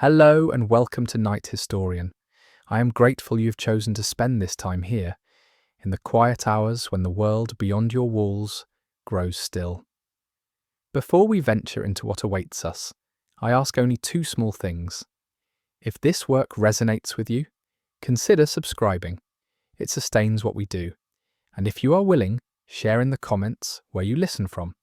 Hello and welcome to Night Historian. I am grateful you've chosen to spend this time here, in the quiet hours when the world beyond your walls grows still. Before we venture into what awaits us, I ask only two small things. If this work resonates with you, consider subscribing. It sustains what we do. And if you are willing, share in the comments where you listen from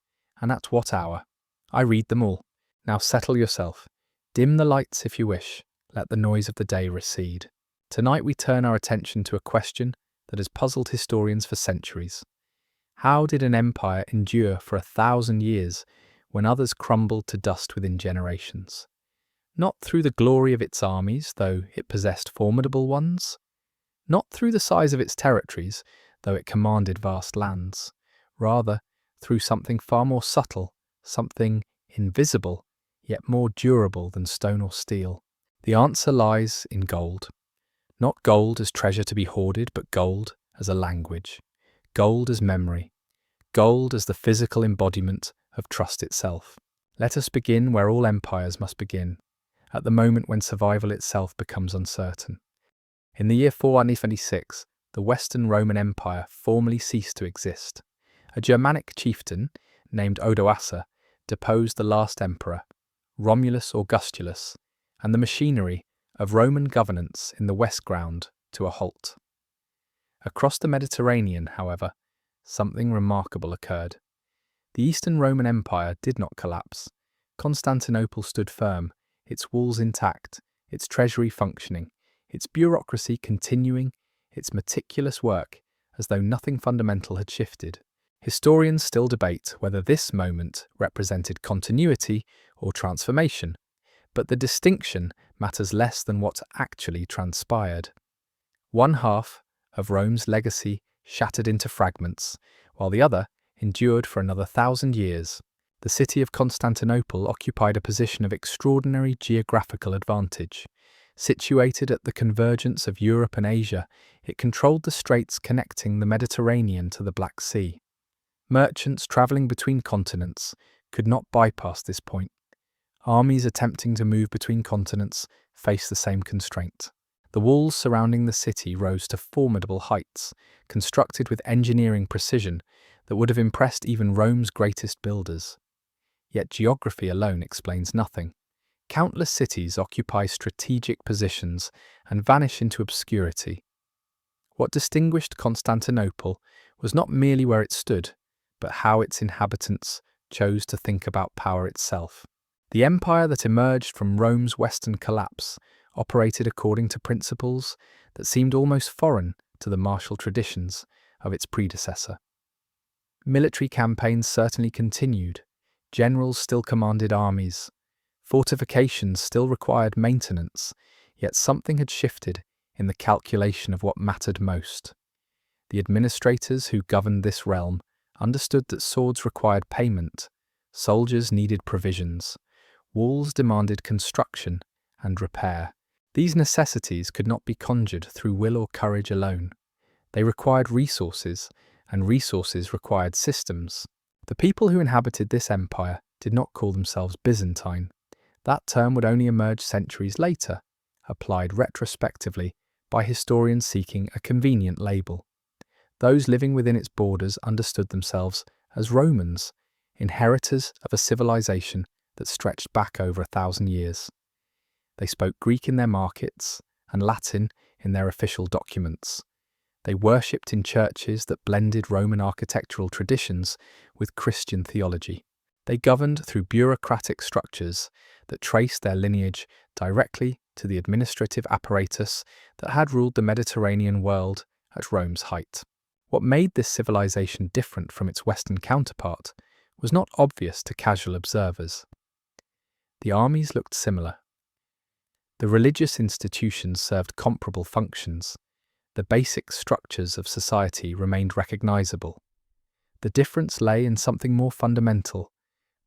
and at what hour. I read them all. Now settle yourself. Dim the lights if you wish. Let the noise of the day recede. Tonight we turn our attention to a question that has puzzled historians for centuries. How did an empire endure for 1,000 years when others crumbled to dust within generations? Not through the glory of its armies, though it possessed formidable ones. Not through the size of its territories, though it commanded vast lands. Rather, through something far more subtle, something invisible, yet more durable than stone or steel. The answer lies in gold. Not gold as treasure to be hoarded, but gold as a language. Gold as memory. Gold as the physical embodiment of trust itself. Let us begin where all empires must begin, at the moment when survival itself becomes uncertain. In the year 426, the Western Roman Empire formally ceased to exist. A Germanic chieftain named Odoacer deposed the last emperor, Romulus Augustulus, and the machinery of Roman governance in the West ground to a halt. Across the Mediterranean, however, something remarkable occurred. The Eastern Roman Empire did not collapse. Constantinople stood firm, its walls intact, its treasury functioning, its bureaucracy continuing its meticulous work as though nothing fundamental had shifted. Historians still debate whether this moment represented continuity or transformation, but the distinction matters less than what actually transpired. One half of Rome's legacy shattered into fragments, while the other endured for another 1,000 years. The city of Constantinople occupied a position of extraordinary geographical advantage. Situated at the convergence of Europe and Asia, it controlled the straits connecting the Mediterranean to the Black Sea. Merchants travelling between continents could not bypass this point. Armies attempting to move between continents faced the same constraint. The walls surrounding the city rose to formidable heights, constructed with engineering precision that would have impressed even Rome's greatest builders. Yet geography alone explains nothing. Countless cities occupy strategic positions and vanish into obscurity. What distinguished Constantinople was not merely where it stood, but how its inhabitants chose to think about power itself. The empire that emerged from Rome's Western collapse operated according to principles that seemed almost foreign to the martial traditions of its predecessor. Military campaigns certainly continued. Generals still commanded armies. Fortifications still required maintenance, yet something had shifted in the calculation of what mattered most. The administrators who governed this realm understood that swords required payment, soldiers needed provisions, walls demanded construction and repair. These necessities could not be conjured through will or courage alone. They required resources, and resources required systems. The people who inhabited this empire did not call themselves Byzantine. That term would only emerge centuries later, applied retrospectively by historians seeking a convenient label. Those living within its borders understood themselves as Romans, inheritors of a civilization that stretched back over 1,000 years. They spoke Greek in their markets and Latin in their official documents. They worshipped in churches that blended Roman architectural traditions with Christian theology. They governed through bureaucratic structures that traced their lineage directly to the administrative apparatus that had ruled the Mediterranean world at Rome's height. What made this civilization different from its Western counterpart was not obvious to casual observers. The armies looked similar. The religious institutions served comparable functions. The basic structures of society remained recognizable. The difference lay in something more fundamental.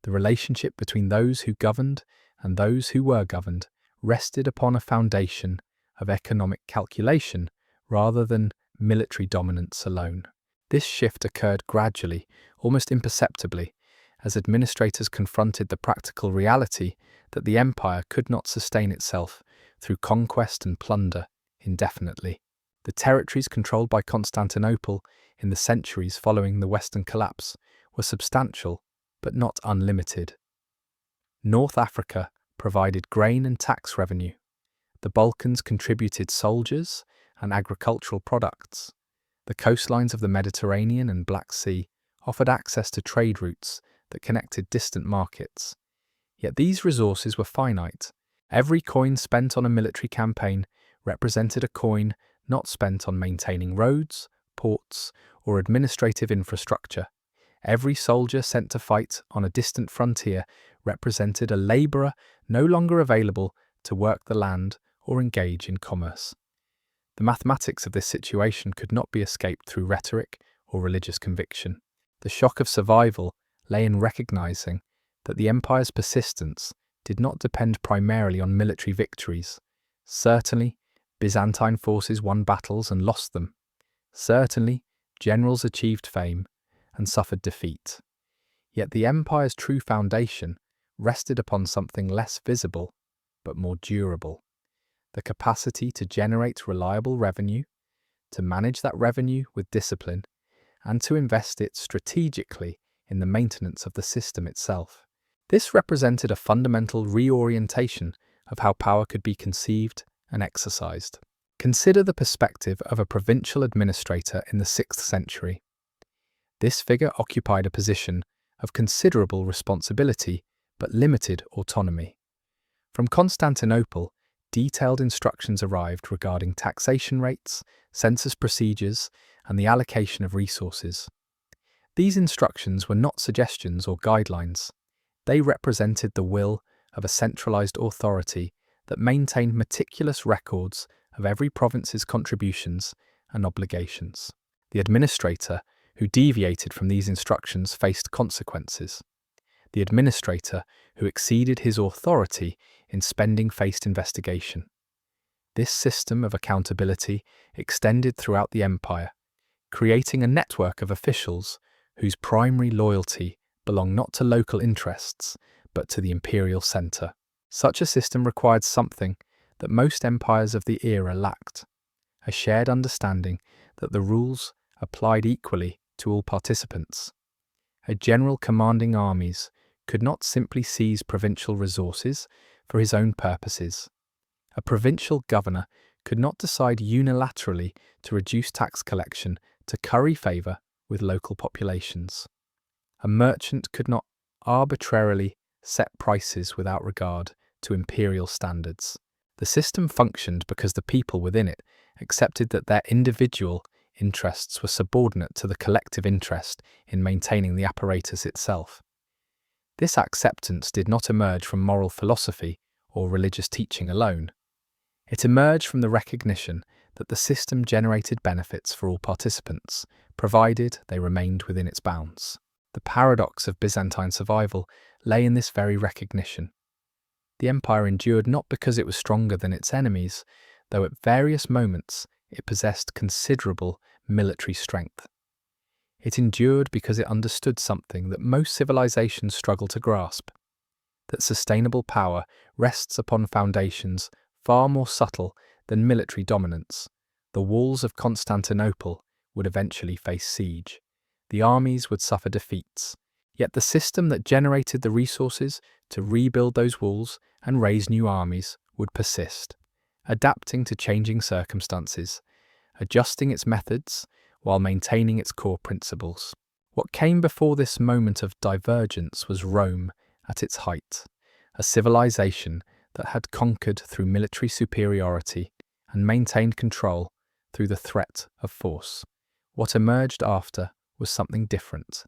The relationship between those who governed and those who were governed rested upon a foundation of economic calculation rather than military dominance alone. This shift occurred gradually, almost imperceptibly, as administrators confronted the practical reality that the empire could not sustain itself through conquest and plunder indefinitely. The territories controlled by Constantinople in the centuries following the Western collapse were substantial, but not unlimited. North Africa provided grain and tax revenue. The Balkans contributed soldiers and agricultural products. The coastlines of the Mediterranean and Black Sea offered access to trade routes that connected distant markets. Yet these resources were finite. Every coin spent on a military campaign represented a coin not spent on maintaining roads, ports, or administrative infrastructure. Every soldier sent to fight on a distant frontier represented a labourer no longer available to work the land or engage in commerce. The mathematics of this situation could not be escaped through rhetoric or religious conviction. The shock of survival lay in recognizing that the empire's persistence did not depend primarily on military victories. Certainly, Byzantine forces won battles and lost them. Certainly, generals achieved fame and suffered defeat. Yet the empire's true foundation rested upon something less visible, but more durable: the capacity to generate reliable revenue, to manage that revenue with discipline, and to invest it strategically in the maintenance of the system itself. This represented a fundamental reorientation of how power could be conceived and exercised. Consider the perspective of a provincial administrator in the 6th century. This figure occupied a position of considerable responsibility but limited autonomy. From Constantinople, detailed instructions arrived regarding taxation rates, census procedures, and the allocation of resources. These instructions were not suggestions or guidelines. They represented the will of a centralized authority that maintained meticulous records of every province's contributions and obligations. The administrator who deviated from these instructions faced consequences. The administrator who exceeded his authority in spending faced investigation. This system of accountability extended throughout the empire, creating a network of officials whose primary loyalty belonged not to local interests, but to the imperial center. Such a system required something that most empires of the era lacked: a shared understanding that the rules applied equally to all participants. A general commanding armies could not simply seize provincial resources for his own purposes. A provincial governor could not decide unilaterally to reduce tax collection to curry favor with local populations. A merchant could not arbitrarily set prices without regard to imperial standards. The system functioned because the people within it accepted that their individual interests were subordinate to the collective interest in maintaining the apparatus itself. This acceptance did not emerge from moral philosophy or religious teaching alone. It emerged from the recognition that the system generated benefits for all participants, provided they remained within its bounds. The paradox of Byzantine survival lay in this very recognition. The empire endured not because it was stronger than its enemies, though at various moments it possessed considerable military strength. It endured because it understood something that most civilizations struggle to grasp: that sustainable power rests upon foundations far more subtle than military dominance. The walls of Constantinople would eventually face siege. The armies would suffer defeats. Yet the system that generated the resources to rebuild those walls and raise new armies would persist, adapting to changing circumstances, adjusting its methods while maintaining its core principles. What came before this moment of divergence was Rome at its height, a civilization that had conquered through military superiority and maintained control through the threat of force. What emerged after was something different: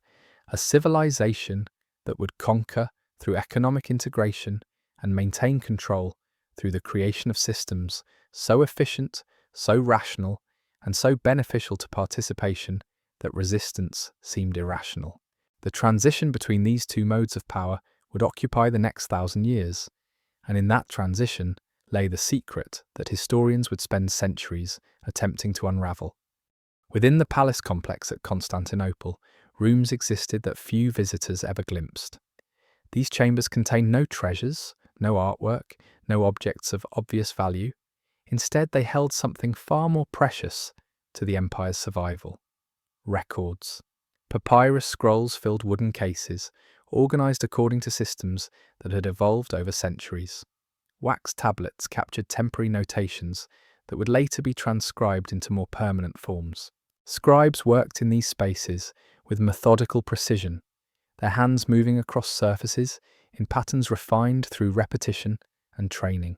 a civilization that would conquer through economic integration and maintain control through the creation of systems so efficient, so rational, and so beneficial to participation that resistance seemed irrational. The transition between these two modes of power would occupy the next 1,000 years, and in that transition lay the secret that historians would spend centuries attempting to unravel. Within the palace complex at Constantinople, rooms existed that few visitors ever glimpsed. These chambers contained no treasures, no artwork, no objects of obvious value. Instead, they held something far more precious to the empire's survival: records. Papyrus scrolls filled wooden cases, organized according to systems that had evolved over centuries. Wax tablets captured temporary notations that would later be transcribed into more permanent forms. Scribes worked in these spaces with methodical precision, their hands moving across surfaces in patterns refined through repetition and training.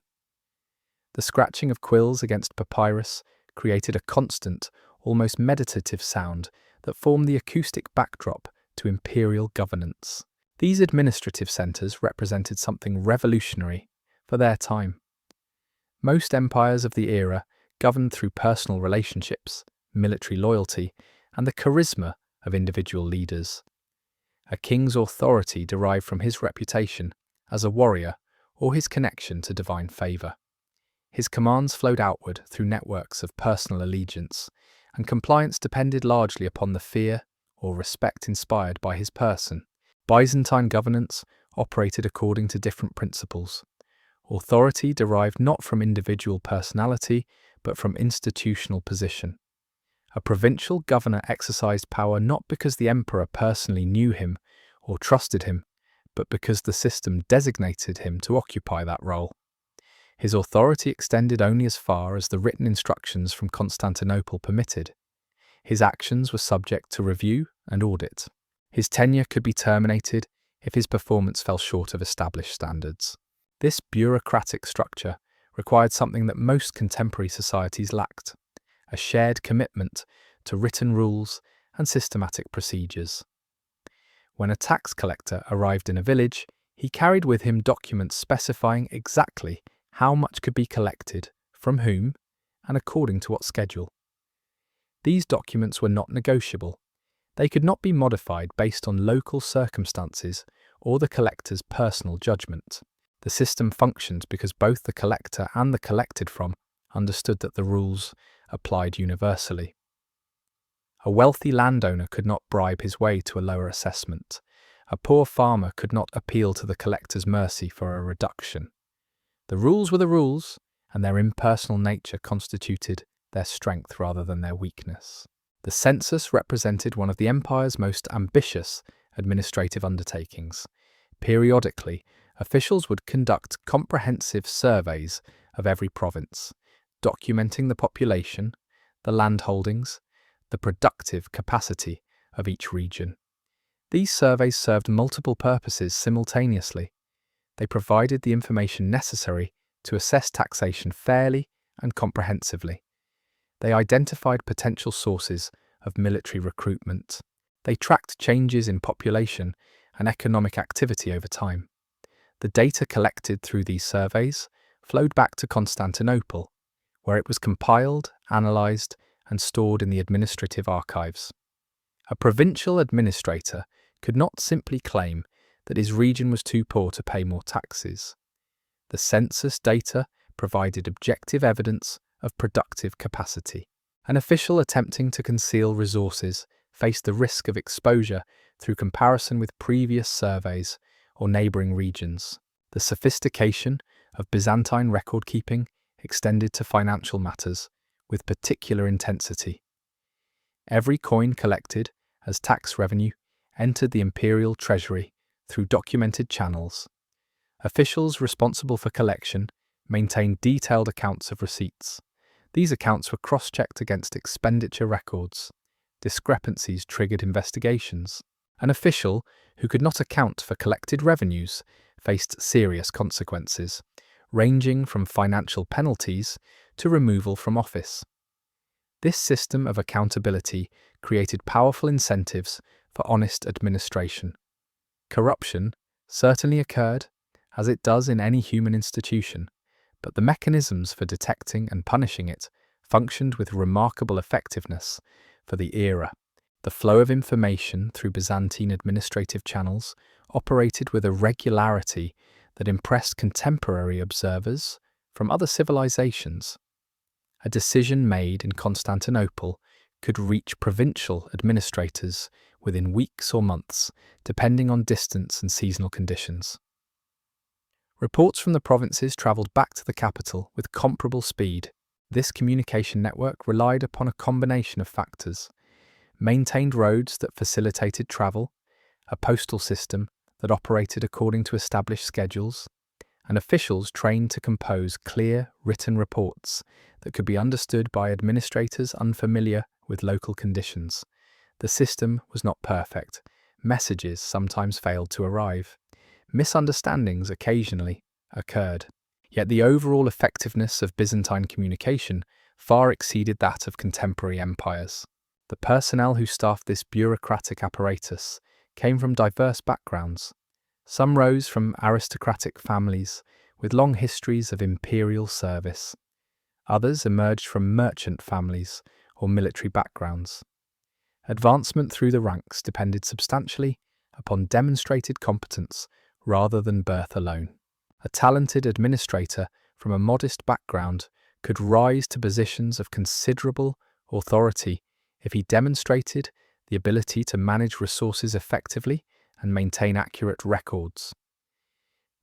The scratching of quills against papyrus created a constant, almost meditative sound that formed the acoustic backdrop to imperial governance. These administrative centres represented something revolutionary for their time. Most empires of the era governed through personal relationships, military loyalty, and the charisma of individual leaders. A king's authority derived from his reputation as a warrior or his connection to divine favour. His commands flowed outward through networks of personal allegiance, and compliance depended largely upon the fear or respect inspired by his person. Byzantine governance operated according to different principles. Authority derived not from individual personality, but from institutional position. A provincial governor exercised power not because the emperor personally knew him or trusted him, but because the system designated him to occupy that role. His authority extended only as far as the written instructions from Constantinople permitted. His actions were subject to review and audit. His tenure could be terminated if his performance fell short of established standards. This bureaucratic structure required something that most contemporary societies lacked: a shared commitment to written rules and systematic procedures. When a tax collector arrived in a village, he carried with him documents specifying exactly how much could be collected, from whom, and according to what schedule. These documents were not negotiable. They could not be modified based on local circumstances or the collector's personal judgment. The system functioned because both the collector and the collected from understood that the rules applied universally. A wealthy landowner could not bribe his way to a lower assessment. A poor farmer could not appeal to the collector's mercy for a reduction. The rules were the rules, and their impersonal nature constituted their strength rather than their weakness. The census represented one of the empire's most ambitious administrative undertakings. Periodically, officials would conduct comprehensive surveys of every province, documenting the population, the land holdings, the productive capacity of each region. These surveys served multiple purposes simultaneously. They provided the information necessary to assess taxation fairly and comprehensively. They identified potential sources of military recruitment. They tracked changes in population and economic activity over time. The data collected through these surveys flowed back to Constantinople, where it was compiled, analysed, and stored in the administrative archives. A provincial administrator could not simply claim that his region was too poor to pay more taxes. The census data provided objective evidence of productive capacity. An official attempting to conceal resources faced the risk of exposure through comparison with previous surveys or neighbouring regions. The sophistication of Byzantine record-keeping extended to financial matters with particular intensity. Every coin collected as tax revenue entered the imperial treasury through documented channels. Officials responsible for collection maintained detailed accounts of receipts. These accounts were cross-checked against expenditure records. Discrepancies triggered investigations. An official who could not account for collected revenues faced serious consequences, ranging from financial penalties to removal from office. This system of accountability created powerful incentives for honest administration. Corruption certainly occurred, as it does in any human institution, but the mechanisms for detecting and punishing it functioned with remarkable effectiveness for the era. The flow of information through Byzantine administrative channels operated with a regularity that impressed contemporary observers from other civilizations. A decision made in Constantinople could reach provincial administrators within weeks or months, depending on distance and seasonal conditions. Reports from the provinces travelled back to the capital with comparable speed. This communication network relied upon a combination of factors: maintained roads that facilitated travel, a postal system that operated according to established schedules, and officials trained to compose clear, written reports that could be understood by administrators unfamiliar with local conditions. The system was not perfect. Messages sometimes failed to arrive. Misunderstandings occasionally occurred. Yet the overall effectiveness of Byzantine communication far exceeded that of contemporary empires. The personnel who staffed this bureaucratic apparatus came from diverse backgrounds. Some rose from aristocratic families with long histories of imperial service. Others emerged from merchant families or military backgrounds. Advancement through the ranks depended substantially upon demonstrated competence rather than birth alone. A talented administrator from a modest background could rise to positions of considerable authority if he demonstrated the ability to manage resources effectively and maintain accurate records.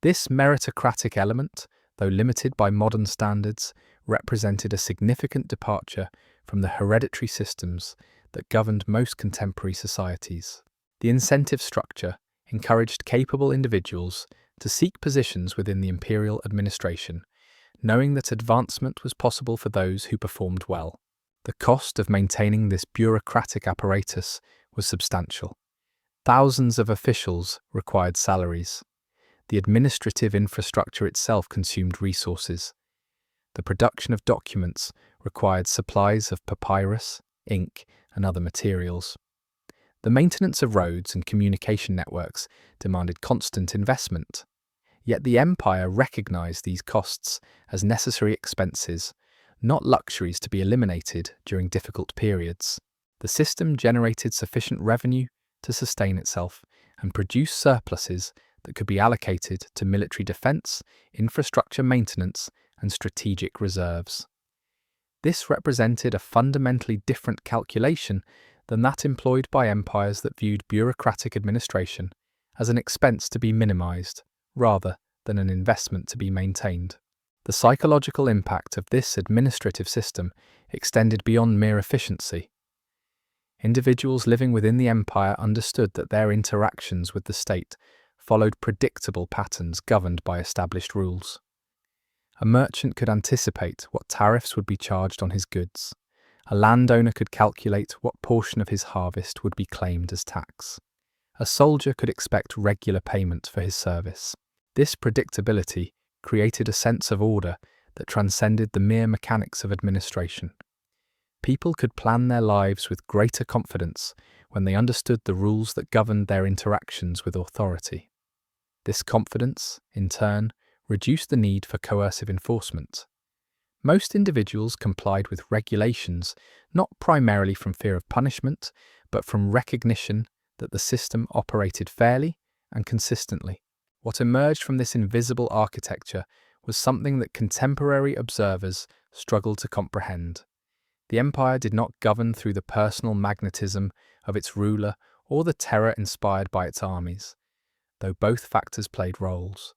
This meritocratic element, though limited by modern standards, represented a significant departure from the hereditary systems that governed most contemporary societies. The incentive structure encouraged capable individuals to seek positions within the imperial administration, knowing that advancement was possible for those who performed well. The cost of maintaining this bureaucratic apparatus was substantial. Thousands of officials required salaries. The administrative infrastructure itself consumed resources. The production of documents required supplies of papyrus, ink, and other materials. The maintenance of roads and communication networks demanded constant investment. Yet the empire recognized these costs as necessary expenses, not luxuries to be eliminated during difficult periods. The system generated sufficient revenue to sustain itself and produce surpluses that could be allocated to military defense, infrastructure maintenance, and strategic reserves. This represented a fundamentally different calculation than that employed by empires that viewed bureaucratic administration as an expense to be minimized, rather than an investment to be maintained. The psychological impact of this administrative system extended beyond mere efficiency. Individuals living within the empire understood that their interactions with the state followed predictable patterns governed by established rules. A merchant could anticipate what tariffs would be charged on his goods. A landowner could calculate what portion of his harvest would be claimed as tax. A soldier could expect regular payment for his service. This predictability created a sense of order that transcended the mere mechanics of administration. People could plan their lives with greater confidence when they understood the rules that governed their interactions with authority. This confidence, in turn, reduced the need for coercive enforcement. Most individuals complied with regulations not primarily from fear of punishment, but from recognition that the system operated fairly and consistently. What emerged from this invisible architecture was something that contemporary observers struggled to comprehend. The empire did not govern through the personal magnetism of its ruler or the terror inspired by its armies, though both factors played roles.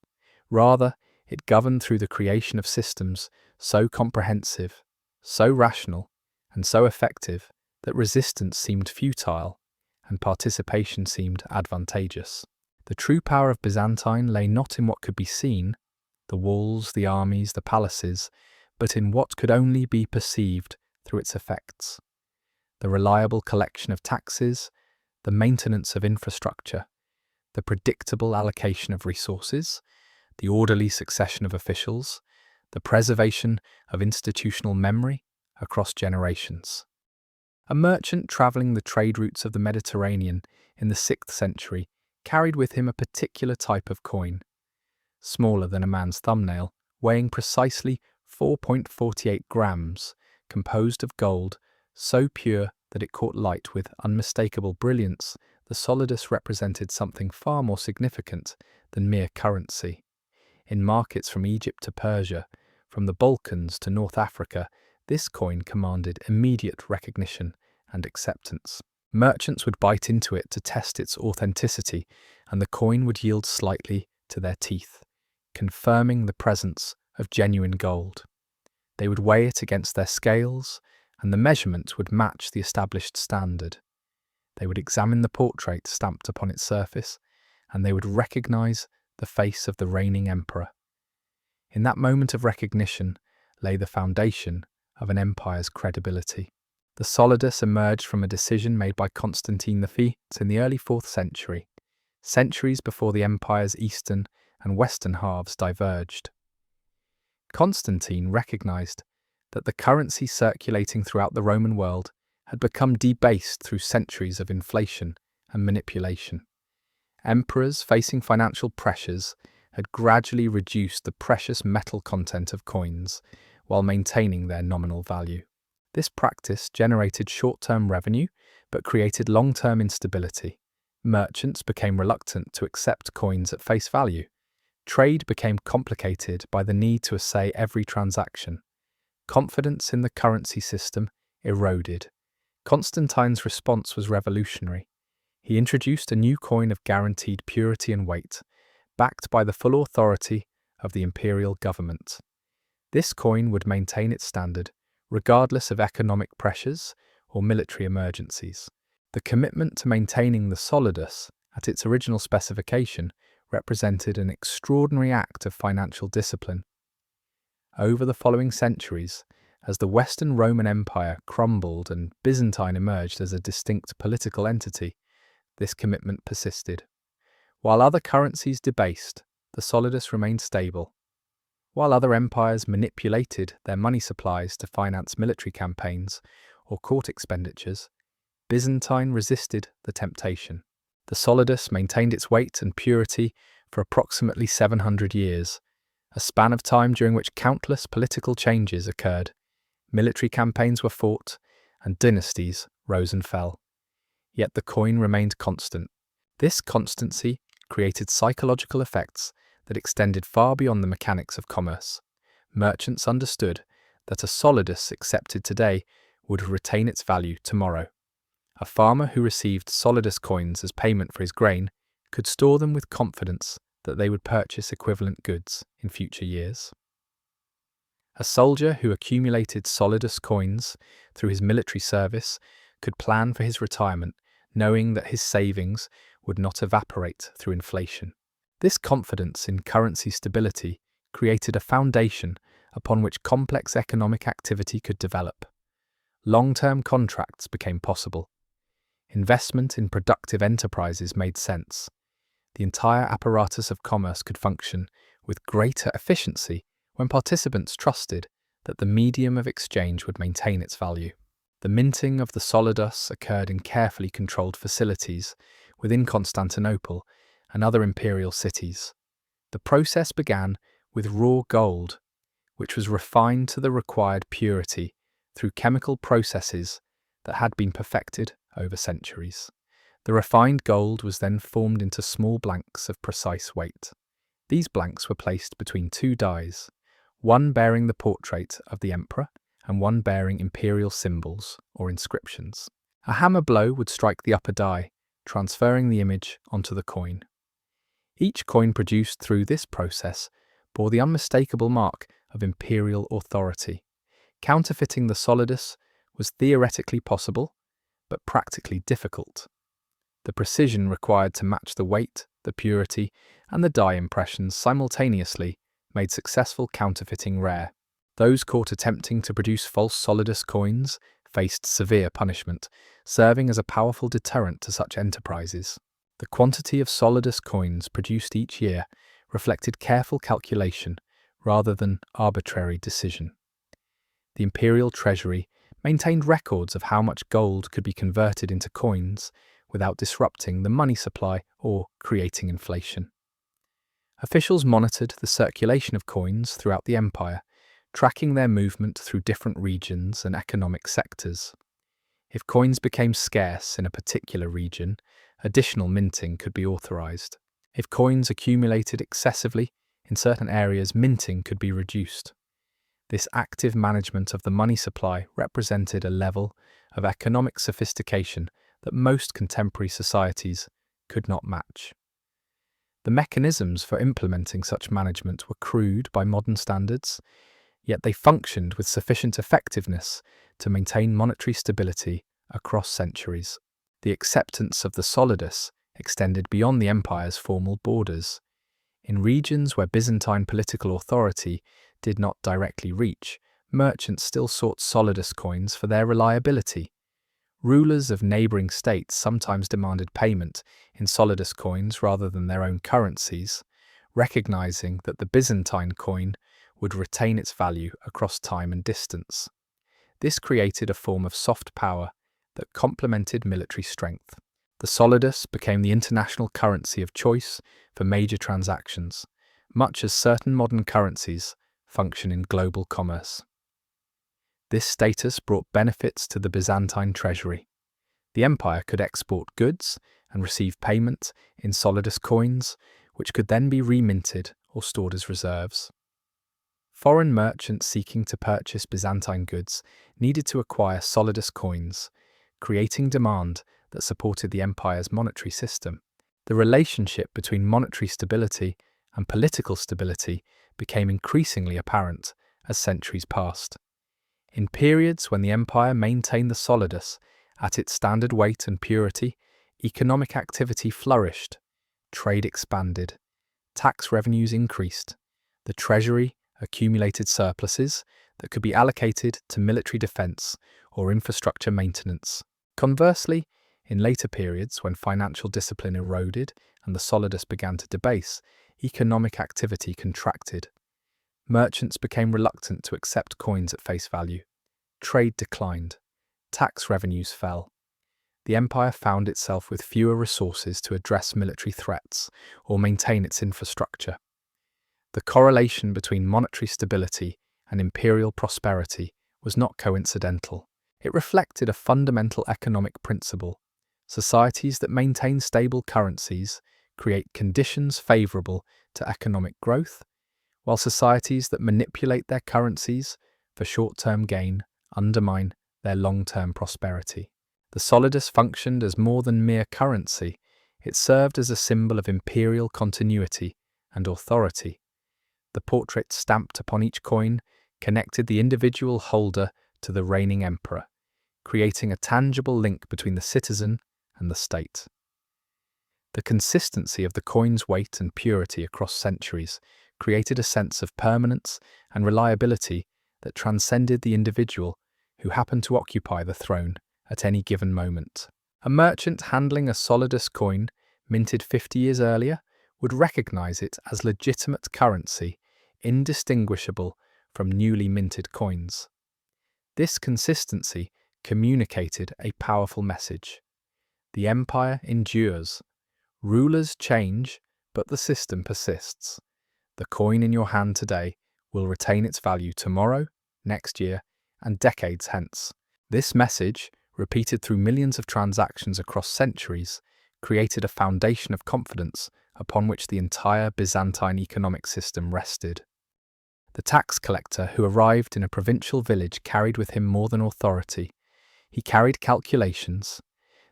Rather, it governed through the creation of systems so comprehensive, so rational, and so effective that resistance seemed futile and participation seemed advantageous. The true power of Byzantine lay not in what could be seen, the walls, the armies, the palaces, but in what could only be perceived through its effects. The reliable collection of taxes, the maintenance of infrastructure, the predictable allocation of resources, the orderly succession of officials, the preservation of institutional memory across generations. A merchant travelling the trade routes of the Mediterranean in the 6th century carried with him a particular type of coin, smaller than a man's thumbnail, weighing precisely 4.48 grams, composed of gold, so pure that it caught light with unmistakable brilliance. The Solidus represented something far more significant than mere currency. In markets from Egypt to Persia, from the Balkans to North Africa, this coin commanded immediate recognition and acceptance. Merchants would bite into it to test its authenticity, and the coin would yield slightly to their teeth, confirming the presence of genuine gold. They would weigh it against their scales, and the measurement would match the established standard. They would examine the portrait stamped upon its surface, and they would recognize the face of the reigning emperor. In that moment of recognition lay the foundation of an empire's credibility. The Solidus emerged from a decision made by Constantine V in the early 4th century, centuries before the empire's eastern and western halves diverged. Constantine recognized that the currency circulating throughout the Roman world had become debased through centuries of inflation and manipulation. Emperors facing financial pressures had gradually reduced the precious metal content of coins while maintaining their nominal value. This practice generated short-term revenue but created long-term instability. Merchants became reluctant to accept coins at face value. Trade became complicated by the need to assay every transaction. Confidence in the currency system eroded. Constantine's response was revolutionary. He introduced a new coin of guaranteed purity and weight, backed by the full authority of the imperial government. This coin would maintain its standard, regardless of economic pressures or military emergencies. The commitment to maintaining the solidus at its original specification represented an extraordinary act of financial discipline. Over the following centuries, as the Western Roman Empire crumbled and Byzantine emerged as a distinct political entity, this commitment persisted. While other currencies debased, the solidus remained stable. While other empires manipulated their money supplies to finance military campaigns or court expenditures, Byzantine resisted the temptation. The solidus maintained its weight and purity for approximately 700 years, a span of time during which countless political changes occurred. Military campaigns were fought, and dynasties rose and fell. Yet the coin remained constant. This constancy created psychological effects that extended far beyond the mechanics of commerce. Merchants understood that a solidus accepted today would retain its value tomorrow. A farmer who received solidus coins as payment for his grain could store them with confidence that they would purchase equivalent goods in future years. A soldier who accumulated solidus coins through his military service could plan for his retirement, knowing that his savings would not evaporate through inflation. This confidence in currency stability created a foundation upon which complex economic activity could develop. Long-term contracts became possible. Investment in productive enterprises made sense. The entire apparatus of commerce could function with greater efficiency when participants trusted that the medium of exchange would maintain its value. The minting of the solidus occurred in carefully controlled facilities within Constantinople and other imperial cities. The process began with raw gold, which was refined to the required purity through chemical processes that had been perfected over centuries. The refined gold was then formed into small blanks of precise weight. These blanks were placed between two dies, one bearing the portrait of the emperor and one bearing imperial symbols or inscriptions. A hammer blow would strike the upper die, transferring the image onto the coin. Each coin produced through this process bore the unmistakable mark of imperial authority. Counterfeiting the solidus was theoretically possible, but practically difficult. The precision required to match the weight, the purity, and the die impressions simultaneously made successful counterfeiting rare. Those caught attempting to produce false solidus coins faced severe punishment, serving as a powerful deterrent to such enterprises. The quantity of solidus coins produced each year reflected careful calculation rather than arbitrary decision. The imperial treasury maintained records of how much gold could be converted into coins without disrupting the money supply or creating inflation. Officials monitored the circulation of coins throughout the empire, tracking their movement through different regions and economic sectors. If coins became scarce in a particular region, additional minting could be authorized. If coins accumulated excessively in certain areas, minting could be reduced. This active management of the money supply represented a level of economic sophistication that most contemporary societies could not match. The mechanisms for implementing such management were crude by modern standards, yet they functioned with sufficient effectiveness to maintain monetary stability across centuries. The acceptance of the solidus extended beyond the empire's formal borders. In regions where Byzantine political authority did not directly reach, merchants still sought solidus coins for their reliability. Rulers of neighbouring states sometimes demanded payment in solidus coins rather than their own currencies, recognizing that the Byzantine coin would retain its value across time and distance. This created a form of soft power that complemented military strength. The solidus became the international currency of choice for major transactions, much as certain modern currencies function in global commerce. This status brought benefits to the Byzantine treasury. The empire could export goods and receive payment in solidus coins, which could then be reminted or stored as reserves. Foreign merchants seeking to purchase Byzantine goods needed to acquire solidus coins, creating demand that supported the empire's monetary system. The relationship between monetary stability and political stability became increasingly apparent as centuries passed. In periods when the empire maintained the solidus at its standard weight and purity, economic activity flourished, trade expanded, tax revenues increased, the treasury accumulated surpluses that could be allocated to military defence or infrastructure maintenance. Conversely, in later periods when financial discipline eroded and the solidus began to debase, economic activity contracted. Merchants became reluctant to accept coins at face value. Trade declined. Tax revenues fell. The empire found itself with fewer resources to address military threats or maintain its infrastructure. The correlation between monetary stability and imperial prosperity was not coincidental. It reflected a fundamental economic principle. Societies that maintain stable currencies create conditions favourable to economic growth, while societies that manipulate their currencies for short-term gain undermine their long-term prosperity. The solidus functioned as more than mere currency. It served as a symbol of imperial continuity and authority. The portrait stamped upon each coin connected the individual holder to the reigning emperor, creating a tangible link between the citizen and the state. The consistency of the coin's weight and purity across centuries created a sense of permanence and reliability that transcended the individual who happened to occupy the throne at any given moment. A merchant handling a solidus coin minted 50 years earlier would recognize it as legitimate currency, indistinguishable from newly minted coins. This consistency communicated a powerful message. The empire endures. Rulers change, but the system persists. The coin in your hand today will retain its value tomorrow, next year, and decades hence. This message, repeated through millions of transactions across centuries, created a foundation of confidence upon which the entire Byzantine economic system rested. The tax collector who arrived in a provincial village carried with him more than authority. He carried calculations.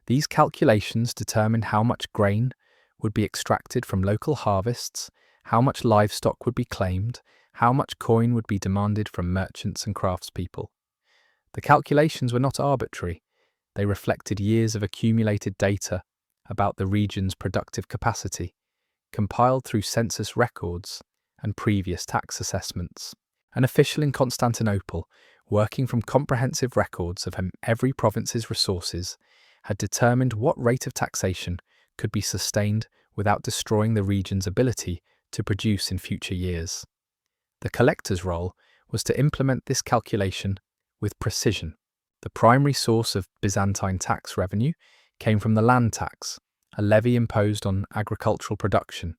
These calculations determined how much grain would be extracted from local harvests, how much livestock would be claimed, how much coin would be demanded from merchants and craftspeople. The calculations were not arbitrary. They reflected years of accumulated data about the region's productive capacity, compiled through census records and previous tax assessments. An official in Constantinople, working from comprehensive records of every province's resources, had determined what rate of taxation could be sustained without destroying the region's ability to produce in future years. The collector's role was to implement this calculation with precision. The primary source of Byzantine tax revenue came from the land tax, a levy imposed on agricultural production.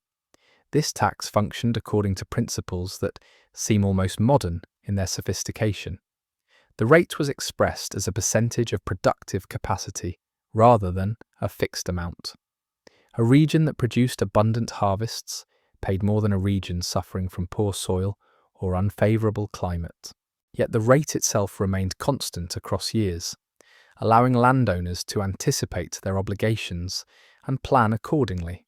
This tax functioned according to principles that seem almost modern in their sophistication. The rate was expressed as a percentage of productive capacity rather than a fixed amount. A region that produced abundant harvests paid more than a region suffering from poor soil or unfavourable climate. Yet the rate itself remained constant across years. allowing landowners to anticipate their obligations and plan accordingly.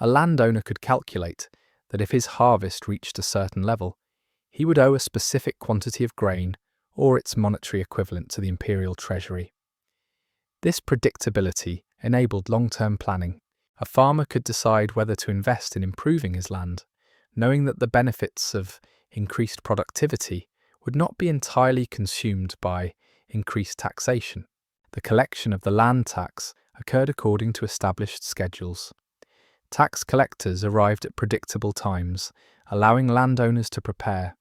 A landowner could calculate that if his harvest reached a certain level, he would owe a specific quantity of grain or its monetary equivalent to the imperial treasury. This predictability enabled long-term planning. A farmer could decide whether to invest in improving his land, knowing that the benefits of increased productivity would not be entirely consumed by increased taxation. The collection of the land tax occurred according to established schedules. Tax collectors arrived at predictable times, allowing landowners to prepare.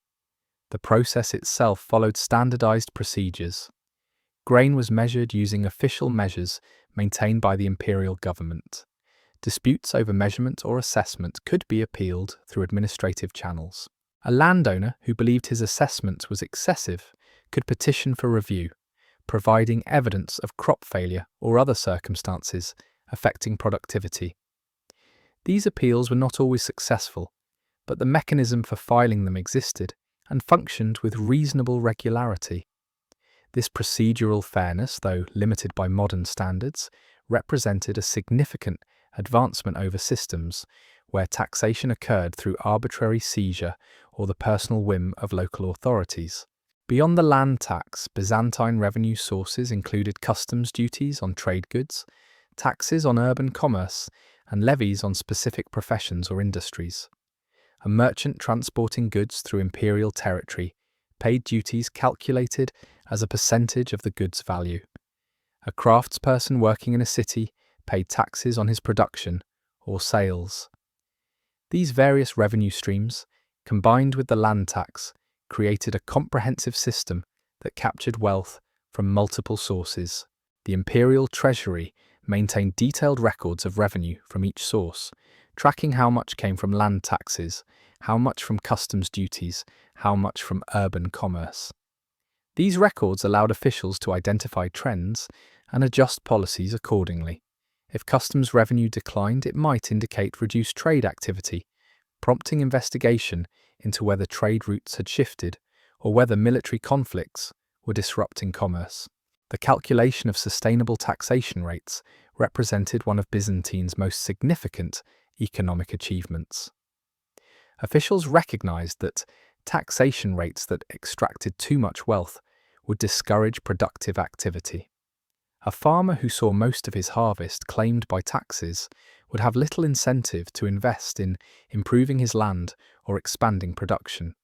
The process itself followed standardized procedures. Grain was measured using official measures maintained by the imperial government. Disputes over measurement or assessment could be appealed through administrative channels. A landowner who believed his assessment was excessive could petition for review, providing evidence of crop failure or other circumstances affecting productivity. These appeals were not always successful, but the mechanism for filing them existed and functioned with reasonable regularity. This procedural fairness, though limited by modern standards, represented a significant advancement over systems where taxation occurred through arbitrary seizure or the personal whim of local authorities. Beyond the land tax, Byzantine revenue sources included customs duties on trade goods, taxes on urban commerce, and levies on specific professions or industries. A merchant transporting goods through imperial territory paid duties calculated as a percentage of the goods' value. A craftsperson working in a city paid taxes on his production or sales. These various revenue streams, combined with the land tax, created a comprehensive system that captured wealth from multiple sources. The imperial treasury maintained detailed records of revenue from each source, tracking how much came from land taxes, how much from customs duties, how much from urban commerce. These records allowed officials to identify trends and adjust policies accordingly. If customs revenue declined, it might indicate reduced trade activity, prompting investigation into whether trade routes had shifted or whether military conflicts were disrupting commerce. The calculation of sustainable taxation rates represented one of Byzantine's most significant economic achievements. Officials recognized that taxation rates that extracted too much wealth would discourage productive activity. A farmer who saw most of his harvest claimed by taxes would have little incentive to invest in improving his land or expanding production.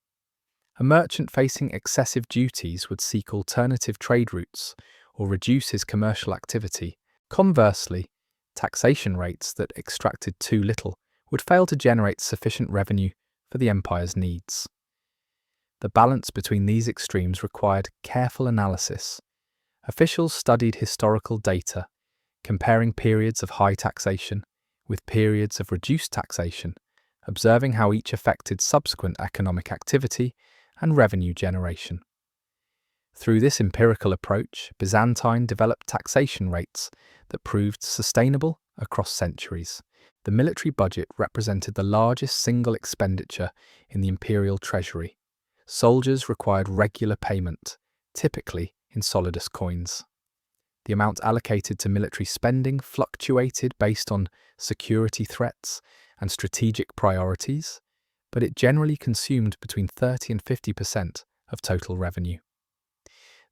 A merchant facing excessive duties would seek alternative trade routes or reduce his commercial activity. Conversely, taxation rates that extracted too little would fail to generate sufficient revenue for the empire's needs. The balance between these extremes required careful analysis. Officials studied historical data, comparing periods of high taxation with periods of reduced taxation, observing how each affected subsequent economic activity and revenue generation. Through this empirical approach, Byzantine developed taxation rates that proved sustainable across centuries. The military budget represented the largest single expenditure in the imperial treasury. Soldiers required regular payment, typically in Solidus coins. The amount allocated to military spending fluctuated based on security threats and strategic priorities, but it generally consumed between 30 and 50% of total revenue.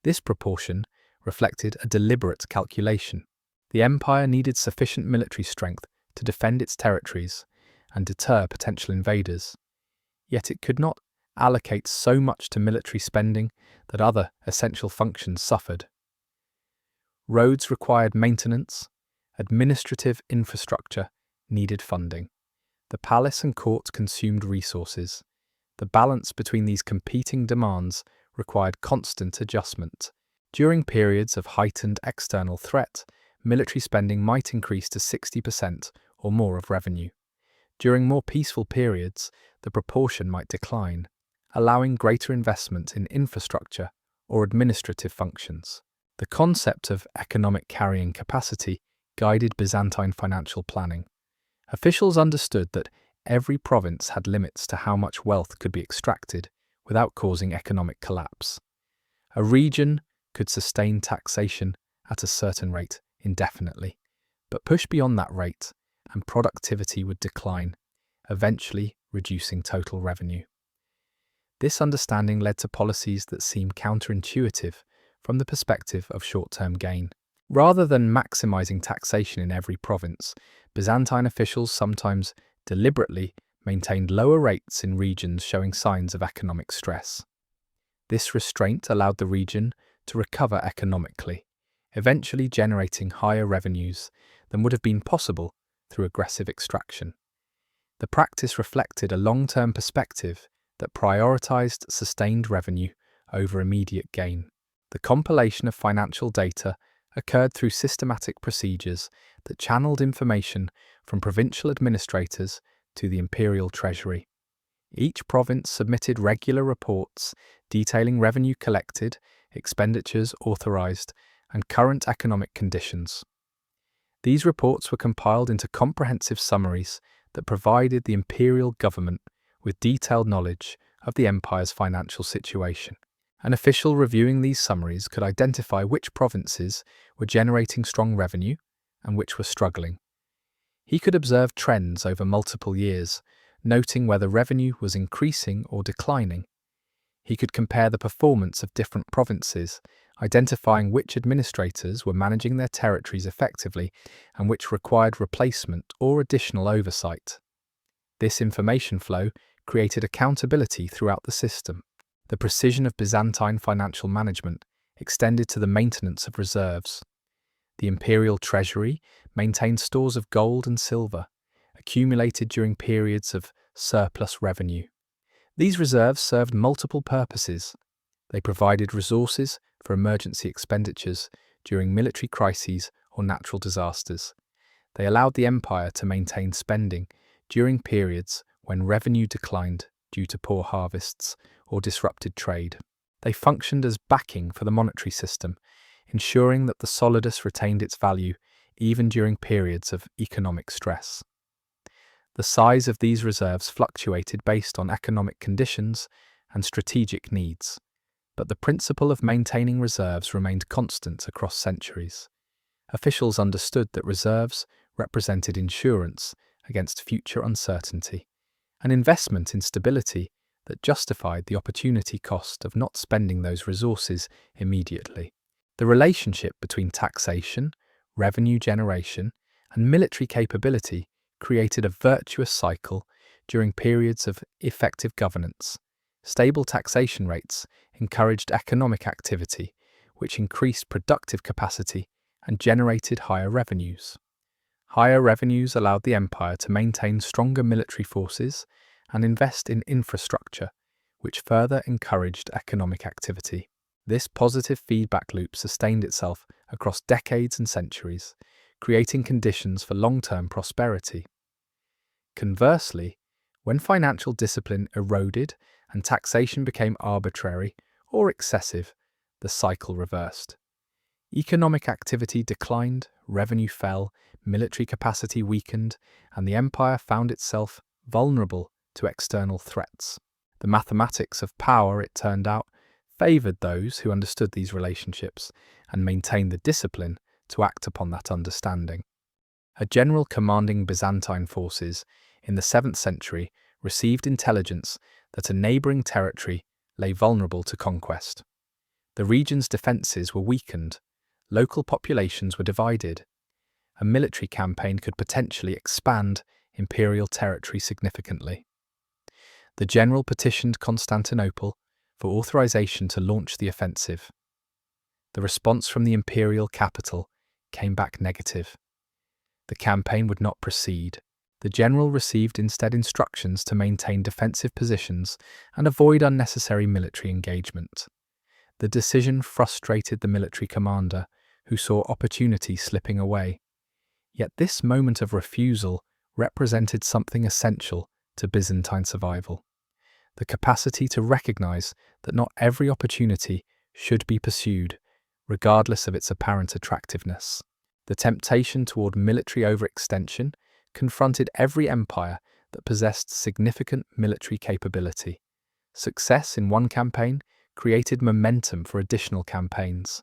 This proportion reflected a deliberate calculation. The empire needed sufficient military strength to defend its territories and deter potential invaders, yet it could not allocate so much to military spending that other essential functions suffered. Roads required maintenance, administrative infrastructure needed funding. The palace and court consumed resources. The balance between these competing demands required constant adjustment. During periods of heightened external threat, military spending might increase to 60% or more of revenue. During more peaceful periods, the proportion might decline, allowing greater investment in infrastructure or administrative functions. The concept of economic carrying capacity guided Byzantine financial planning. Officials understood that every province had limits to how much wealth could be extracted without causing economic collapse. A region could sustain taxation at a certain rate indefinitely, but push beyond that rate and productivity would decline, eventually reducing total revenue. This understanding led to policies that seem counterintuitive from the perspective of short-term gain. Rather than maximizing taxation in every province, Byzantine officials sometimes deliberately maintained lower rates in regions showing signs of economic stress. This restraint allowed the region to recover economically, eventually generating higher revenues than would have been possible through aggressive extraction. The practice reflected a long-term perspective that prioritized sustained revenue over immediate gain. The compilation of financial data occurred through systematic procedures that channeled information from provincial administrators to the imperial treasury. Each province submitted regular reports detailing revenue collected, expenditures authorized, and current economic conditions. These reports were compiled into comprehensive summaries that provided the imperial government with detailed knowledge of the empire's financial situation. An official reviewing these summaries could identify which provinces were generating strong revenue and which were struggling. He could observe trends over multiple years, noting whether revenue was increasing or declining. He could compare the performance of different provinces, identifying which administrators were managing their territories effectively and which required replacement or additional oversight. This information flow created accountability throughout the system. The precision of Byzantine financial management extended to the maintenance of reserves. The imperial treasury maintained stores of gold and silver, accumulated during periods of surplus revenue. These reserves served multiple purposes. They provided resources for emergency expenditures during military crises or natural disasters. They allowed the empire to maintain spending during periods when revenue declined due to poor harvests or disrupted trade. They functioned as backing for the monetary system, ensuring that the Solidus retained its value even during periods of economic stress. The size of these reserves fluctuated based on economic conditions and strategic needs, but the principle of maintaining reserves remained constant across centuries. Officials understood that reserves represented insurance against future uncertainty, an investment in stability that justified the opportunity cost of not spending those resources immediately. The relationship between taxation, revenue generation, and military capability created a virtuous cycle during periods of effective governance. Stable taxation rates encouraged economic activity, which increased productive capacity and generated higher revenues. Higher revenues allowed the empire to maintain stronger military forces and invest in infrastructure, which further encouraged economic activity. This positive feedback loop sustained itself across decades and centuries, creating conditions for long-term prosperity. Conversely, when financial discipline eroded and taxation became arbitrary or excessive, the cycle reversed. Economic activity declined, revenue fell, military capacity weakened, and the empire found itself vulnerable to external threats. The mathematics of power, it turned out, favoured those who understood these relationships and maintained the discipline to act upon that understanding. A general commanding Byzantine forces in the 7th century received intelligence that a neighbouring territory lay vulnerable to conquest. The region's defences were weakened, local populations were divided. A military campaign could potentially expand imperial territory significantly. The general petitioned Constantinople for authorization to launch the offensive. The response from the imperial capital came back negative. The campaign would not proceed. The general received instead instructions to maintain defensive positions and avoid unnecessary military engagement. The decision frustrated the military commander, who saw opportunity slipping away. Yet this moment of refusal represented something essential to Byzantine survival: the capacity to recognize that not every opportunity should be pursued, regardless of its apparent attractiveness. The temptation toward military overextension confronted every empire that possessed significant military capability. Success in one campaign created momentum for additional campaigns.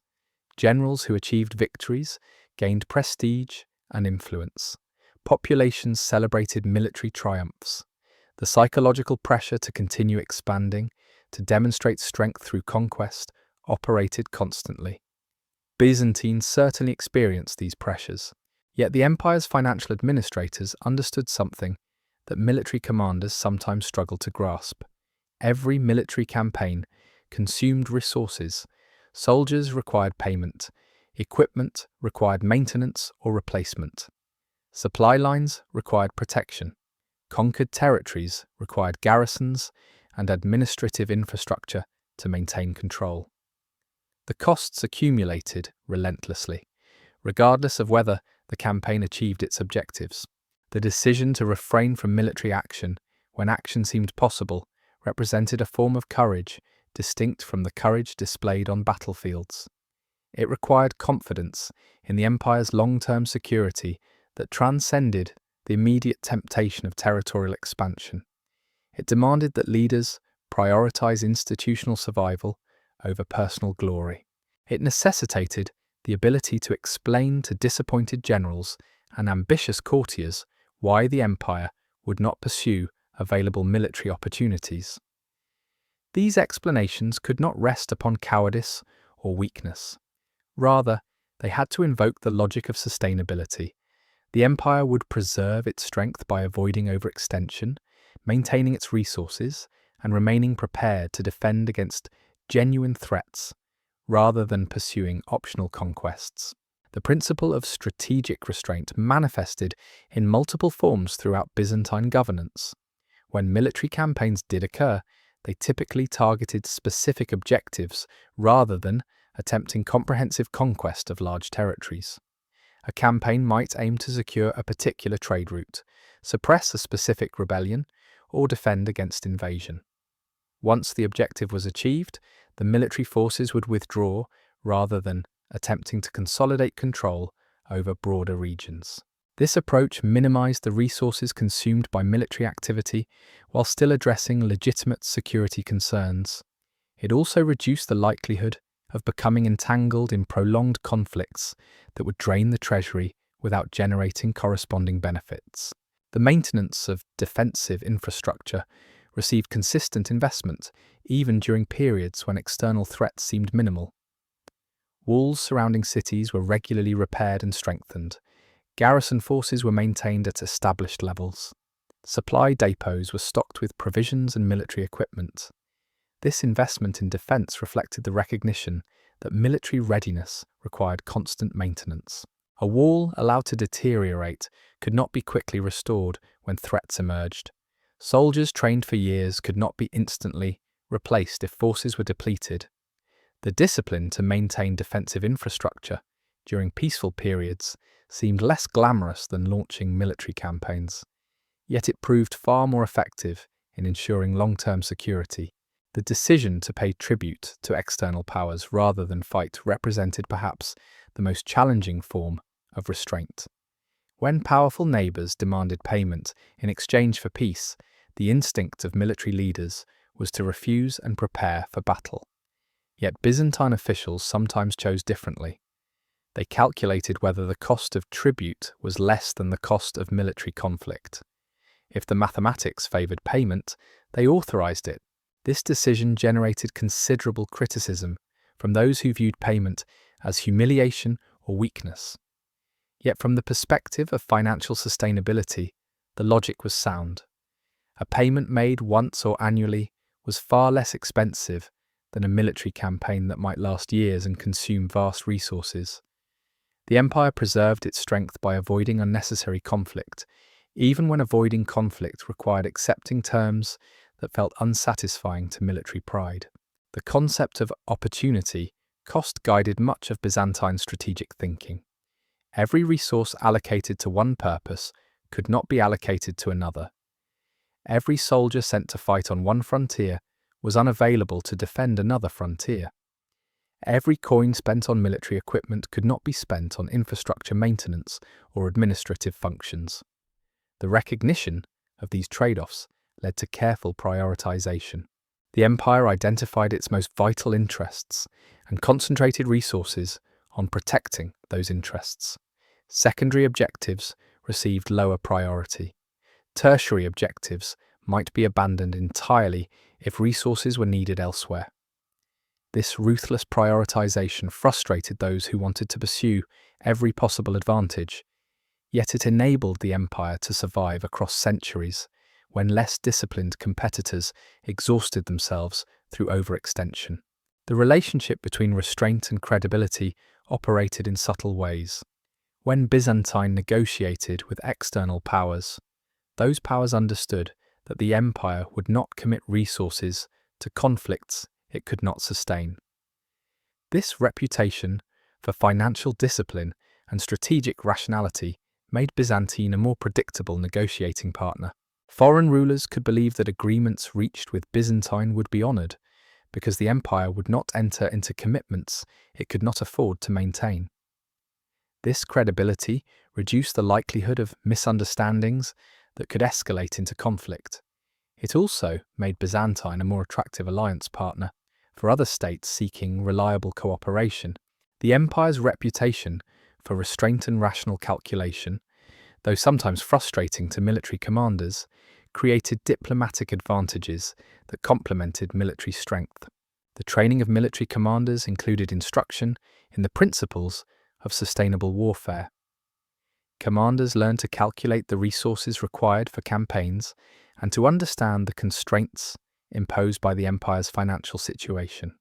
Generals who achieved victories gained prestige and influence. Populations celebrated military triumphs. The psychological pressure to continue expanding, to demonstrate strength through conquest, operated constantly. Byzantines certainly experienced these pressures, yet the empire's financial administrators understood something that military commanders sometimes struggled to grasp. Every military campaign consumed resources. Soldiers required payment. Equipment required maintenance or replacement. Supply lines required protection. Conquered territories required garrisons and administrative infrastructure to maintain control. The costs accumulated relentlessly, regardless of whether the campaign achieved its objectives. The decision to refrain from military action when action seemed possible represented a form of courage distinct from the courage displayed on battlefields. It required confidence in the empire's long-term security that transcended the immediate temptation of territorial expansion. It demanded that leaders prioritize institutional survival over personal glory. It necessitated the ability to explain to disappointed generals and ambitious courtiers why the empire would not pursue available military opportunities. These explanations could not rest upon cowardice or weakness. Rather, they had to invoke the logic of sustainability. The empire would preserve its strength by avoiding overextension, maintaining its resources, and remaining prepared to defend against genuine threats, rather than pursuing optional conquests. The principle of strategic restraint manifested in multiple forms throughout Byzantine governance. When military campaigns did occur, they typically targeted specific objectives rather than attempting comprehensive conquest of large territories. A campaign might aim to secure a particular trade route, suppress a specific rebellion, or defend against invasion. Once the objective was achieved, the military forces would withdraw rather than attempting to consolidate control over broader regions. This approach minimized the resources consumed by military activity while still addressing legitimate security concerns. It also reduced the likelihood of becoming entangled in prolonged conflicts that would drain the treasury without generating corresponding benefits. The maintenance of defensive infrastructure received consistent investment, even during periods when external threats seemed minimal. Walls surrounding cities were regularly repaired and strengthened. Garrison forces were maintained at established levels. Supply depots were stocked with provisions and military equipment. This investment in defense reflected the recognition that military readiness required constant maintenance. A wall allowed to deteriorate could not be quickly restored when threats emerged. Soldiers trained for years could not be instantly replaced if forces were depleted. The discipline to maintain defensive infrastructure during peaceful periods seemed less glamorous than launching military campaigns, yet it proved far more effective in ensuring long-term security. The decision to pay tribute to external powers rather than fight represented perhaps the most challenging form of restraint. When powerful neighbours demanded payment in exchange for peace, the instinct of military leaders was to refuse and prepare for battle. Yet Byzantine officials sometimes chose differently. They calculated whether the cost of tribute was less than the cost of military conflict. If the mathematics favoured payment, they authorised it. This decision generated considerable criticism from those who viewed payment as humiliation or weakness. Yet from the perspective of financial sustainability, the logic was sound. A payment made once or annually was far less expensive than a military campaign that might last years and consume vast resources. The empire preserved its strength by avoiding unnecessary conflict, even when avoiding conflict required accepting terms that felt unsatisfying to military pride. The concept of opportunity cost guided much of Byzantine strategic thinking. Every resource allocated to one purpose could not be allocated to another. Every soldier sent to fight on one frontier was unavailable to defend another frontier. Every coin spent on military equipment could not be spent on infrastructure maintenance or administrative functions. The recognition of these trade-offs led to careful prioritization. The empire identified its most vital interests and concentrated resources on protecting those interests. Secondary objectives received lower priority. Tertiary objectives might be abandoned entirely if resources were needed elsewhere. This ruthless prioritization frustrated those who wanted to pursue every possible advantage, yet it enabled the empire to survive across centuries when less disciplined competitors exhausted themselves through overextension. The relationship between restraint and credibility operated in subtle ways. When Byzantine negotiated with external powers, those powers understood that the empire would not commit resources to conflicts it could not sustain. This reputation for financial discipline and strategic rationality made Byzantine a more predictable negotiating partner. Foreign rulers could believe that agreements reached with Byzantine would be honoured, because the empire would not enter into commitments it could not afford to maintain. This credibility reduced the likelihood of misunderstandings that could escalate into conflict. It also made Byzantine a more attractive alliance partner for other states seeking reliable cooperation. The empire's reputation for restraint and rational calculation, though sometimes frustrating to military commanders, created diplomatic advantages that complemented military strength. The training of military commanders included instruction in the principles of sustainable warfare. Commanders learned to calculate the resources required for campaigns and to understand the constraints imposed by the empire's financial situation.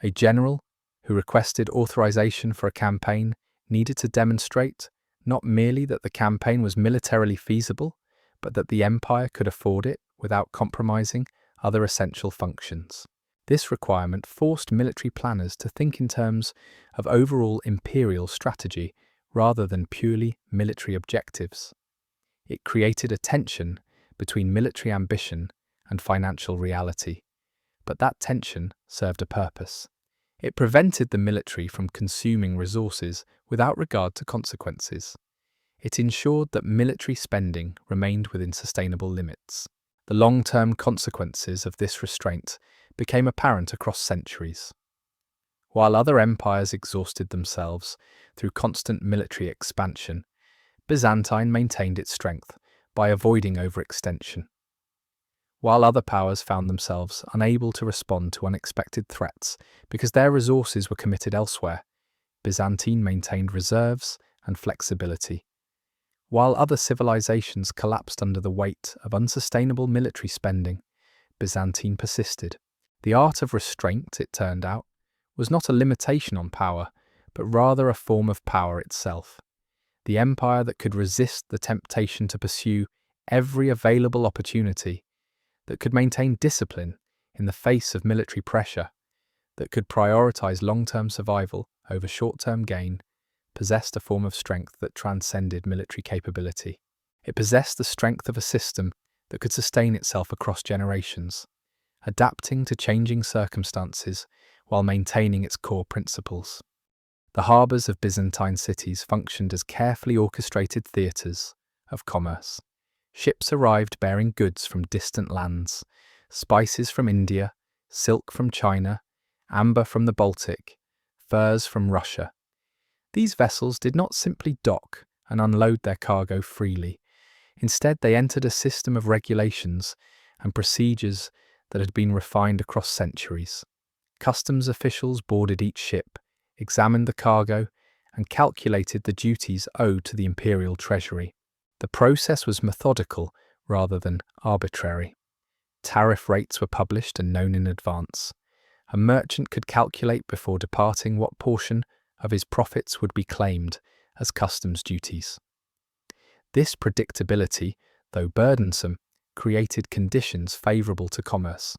A general who requested authorization for a campaign needed to demonstrate not merely that the campaign was militarily feasible, but that the empire could afford it without compromising other essential functions. This requirement forced military planners to think in terms of overall imperial strategy rather than purely military objectives. It created a tension between military ambition and financial reality, but that tension served a purpose. It prevented the military from consuming resources without regard to consequences. It ensured that military spending remained within sustainable limits. The long-term consequences of this restraint became apparent across centuries. While other empires exhausted themselves through constant military expansion, Byzantine maintained its strength by avoiding overextension. While other powers found themselves unable to respond to unexpected threats because their resources were committed elsewhere, Byzantine maintained reserves and flexibility. While other civilizations collapsed under the weight of unsustainable military spending, Byzantine persisted. The art of restraint, it turned out, was not a limitation on power, but rather a form of power itself. The empire that could resist the temptation to pursue every available opportunity, that could maintain discipline in the face of military pressure, that could prioritize long-term survival over short-term gain, possessed a form of strength that transcended military capability. It possessed the strength of a system that could sustain itself across generations, adapting to changing circumstances while maintaining its core principles. The harbours of Byzantine cities functioned as carefully orchestrated theatres of commerce. Ships arrived bearing goods from distant lands, spices from India, silk from China, amber from the Baltic, furs from Russia. These vessels did not simply dock and unload their cargo freely. Instead, they entered a system of regulations and procedures that had been refined across centuries. Customs officials boarded each ship, examined the cargo, and calculated the duties owed to the imperial treasury. The process was methodical rather than arbitrary. Tariff rates were published and known in advance. A merchant could calculate before departing what portion of his profits would be claimed as customs duties. This predictability, though burdensome, created conditions favourable to commerce.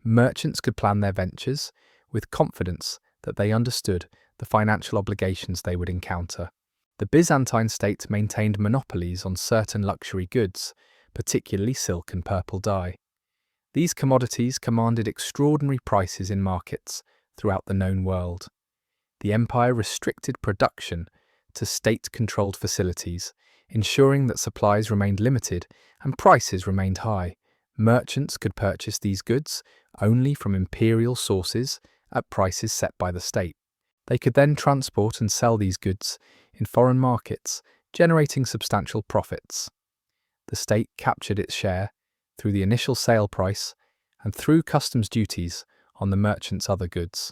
Merchants could plan their ventures with confidence that they understood the financial obligations they would encounter. The Byzantine state maintained monopolies on certain luxury goods, particularly silk and purple dye. These commodities commanded extraordinary prices in markets throughout the known world. The empire restricted production to state-controlled facilities, ensuring that supplies remained limited and prices remained high. Merchants could purchase these goods only from imperial sources at prices set by the state. They could then transport and sell these goods in foreign markets, generating substantial profits. The state captured its share through the initial sale price and through customs duties on the merchant's other goods.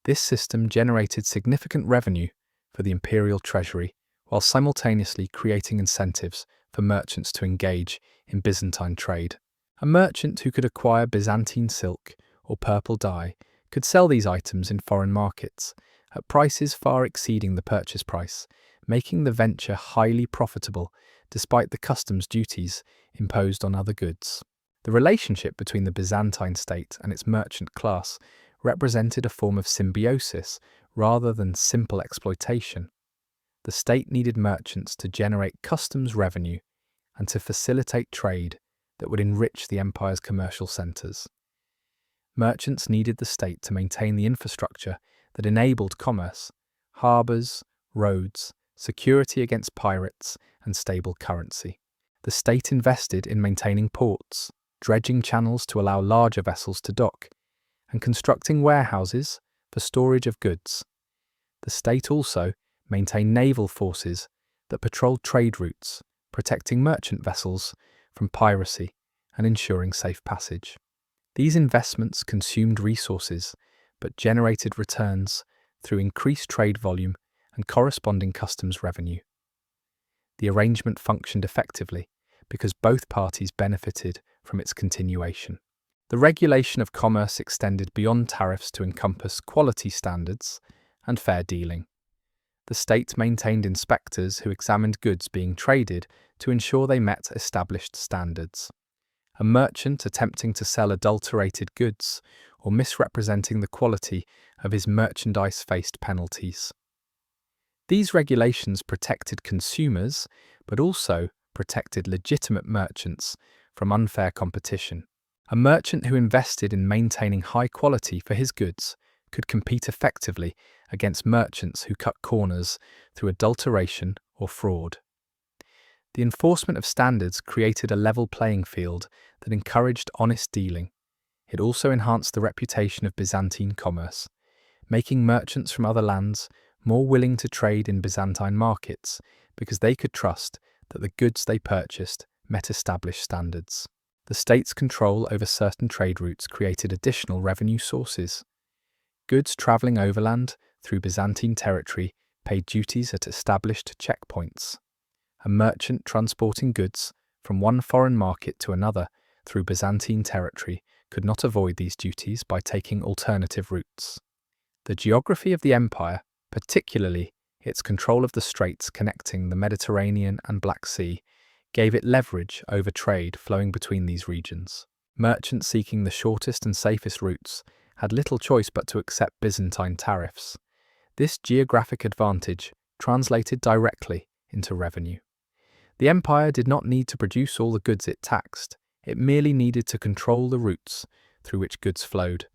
This system generated significant revenue for the imperial treasury, while simultaneously creating incentives for merchants to engage in Byzantine trade. A merchant who could acquire Byzantine silk or purple dye could sell these items in foreign markets at prices far exceeding the purchase price, making the venture highly profitable despite the customs duties imposed on other goods. The relationship between the Byzantine state and its merchant class represented a form of symbiosis rather than simple exploitation. The state needed merchants to generate customs revenue and to facilitate trade that would enrich the empire's commercial centres. Merchants needed the state to maintain the infrastructure that enabled commerce: harbours, roads, security against pirates, and stable currency. The state invested in maintaining ports, dredging channels to allow larger vessels to dock, and constructing warehouses for storage of goods. The state also maintained naval forces that patrolled trade routes, protecting merchant vessels from piracy and ensuring safe passage. These investments consumed resources but generated returns through increased trade volume and corresponding customs revenue. The arrangement functioned effectively because both parties benefited from its continuation. The regulation of commerce extended beyond tariffs to encompass quality standards and fair dealing. The state maintained inspectors who examined goods being traded to ensure they met established standards. A merchant attempting to sell adulterated goods or misrepresenting the quality of his merchandise faced penalties. These regulations protected consumers, but also protected legitimate merchants from unfair competition. A merchant who invested in maintaining high quality for his goods could compete effectively against merchants who cut corners through adulteration or fraud. The enforcement of standards created a level playing field that encouraged honest dealing. It also enhanced the reputation of Byzantine commerce, making merchants from other lands more willing to trade in Byzantine markets because they could trust that the goods they purchased met established standards. The state's control over certain trade routes created additional revenue sources. Goods travelling overland through Byzantine territory paid duties at established checkpoints. A merchant transporting goods from one foreign market to another through Byzantine territory could not avoid these duties by taking alternative routes. The geography of the empire, particularly its control of the straits connecting the Mediterranean and Black Sea, gave it leverage over trade flowing between these regions. Merchants seeking the shortest and safest routes had little choice but to accept Byzantine tariffs. This geographic advantage translated directly into revenue. The empire did not need to produce all the goods it taxed, it merely needed to control the routes through which goods flowed.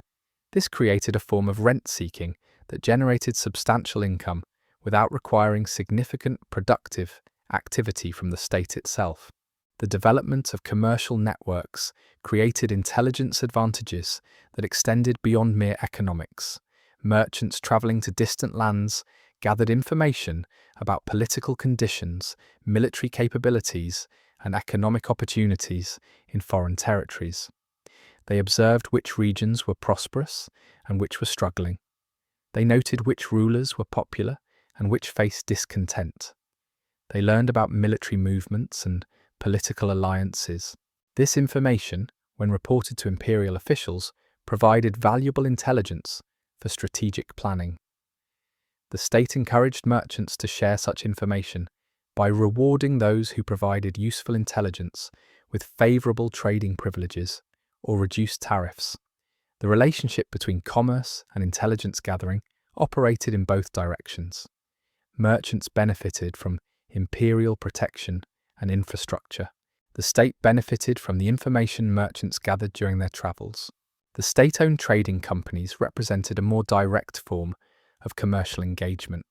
This created a form of rent-seeking that generated substantial income without requiring significant productive activity from the state itself. The development of commercial networks created intelligence advantages that extended beyond mere economics. Merchants traveling to distant lands gathered information about political conditions, military capabilities, and economic opportunities in foreign territories. They observed which regions were prosperous and which were struggling. They noted which rulers were popular and which faced discontent. They learned about military movements and political alliances. This information, when reported to imperial officials, provided valuable intelligence for strategic planning. The state encouraged merchants to share such information by rewarding those who provided useful intelligence with favourable trading privileges or reduced tariffs. The relationship between commerce and intelligence gathering operated in both directions. Merchants benefited from imperial protection and infrastructure. The state benefited from the information merchants gathered during their travels. The state-owned trading companies represented a more direct form of commercial engagement.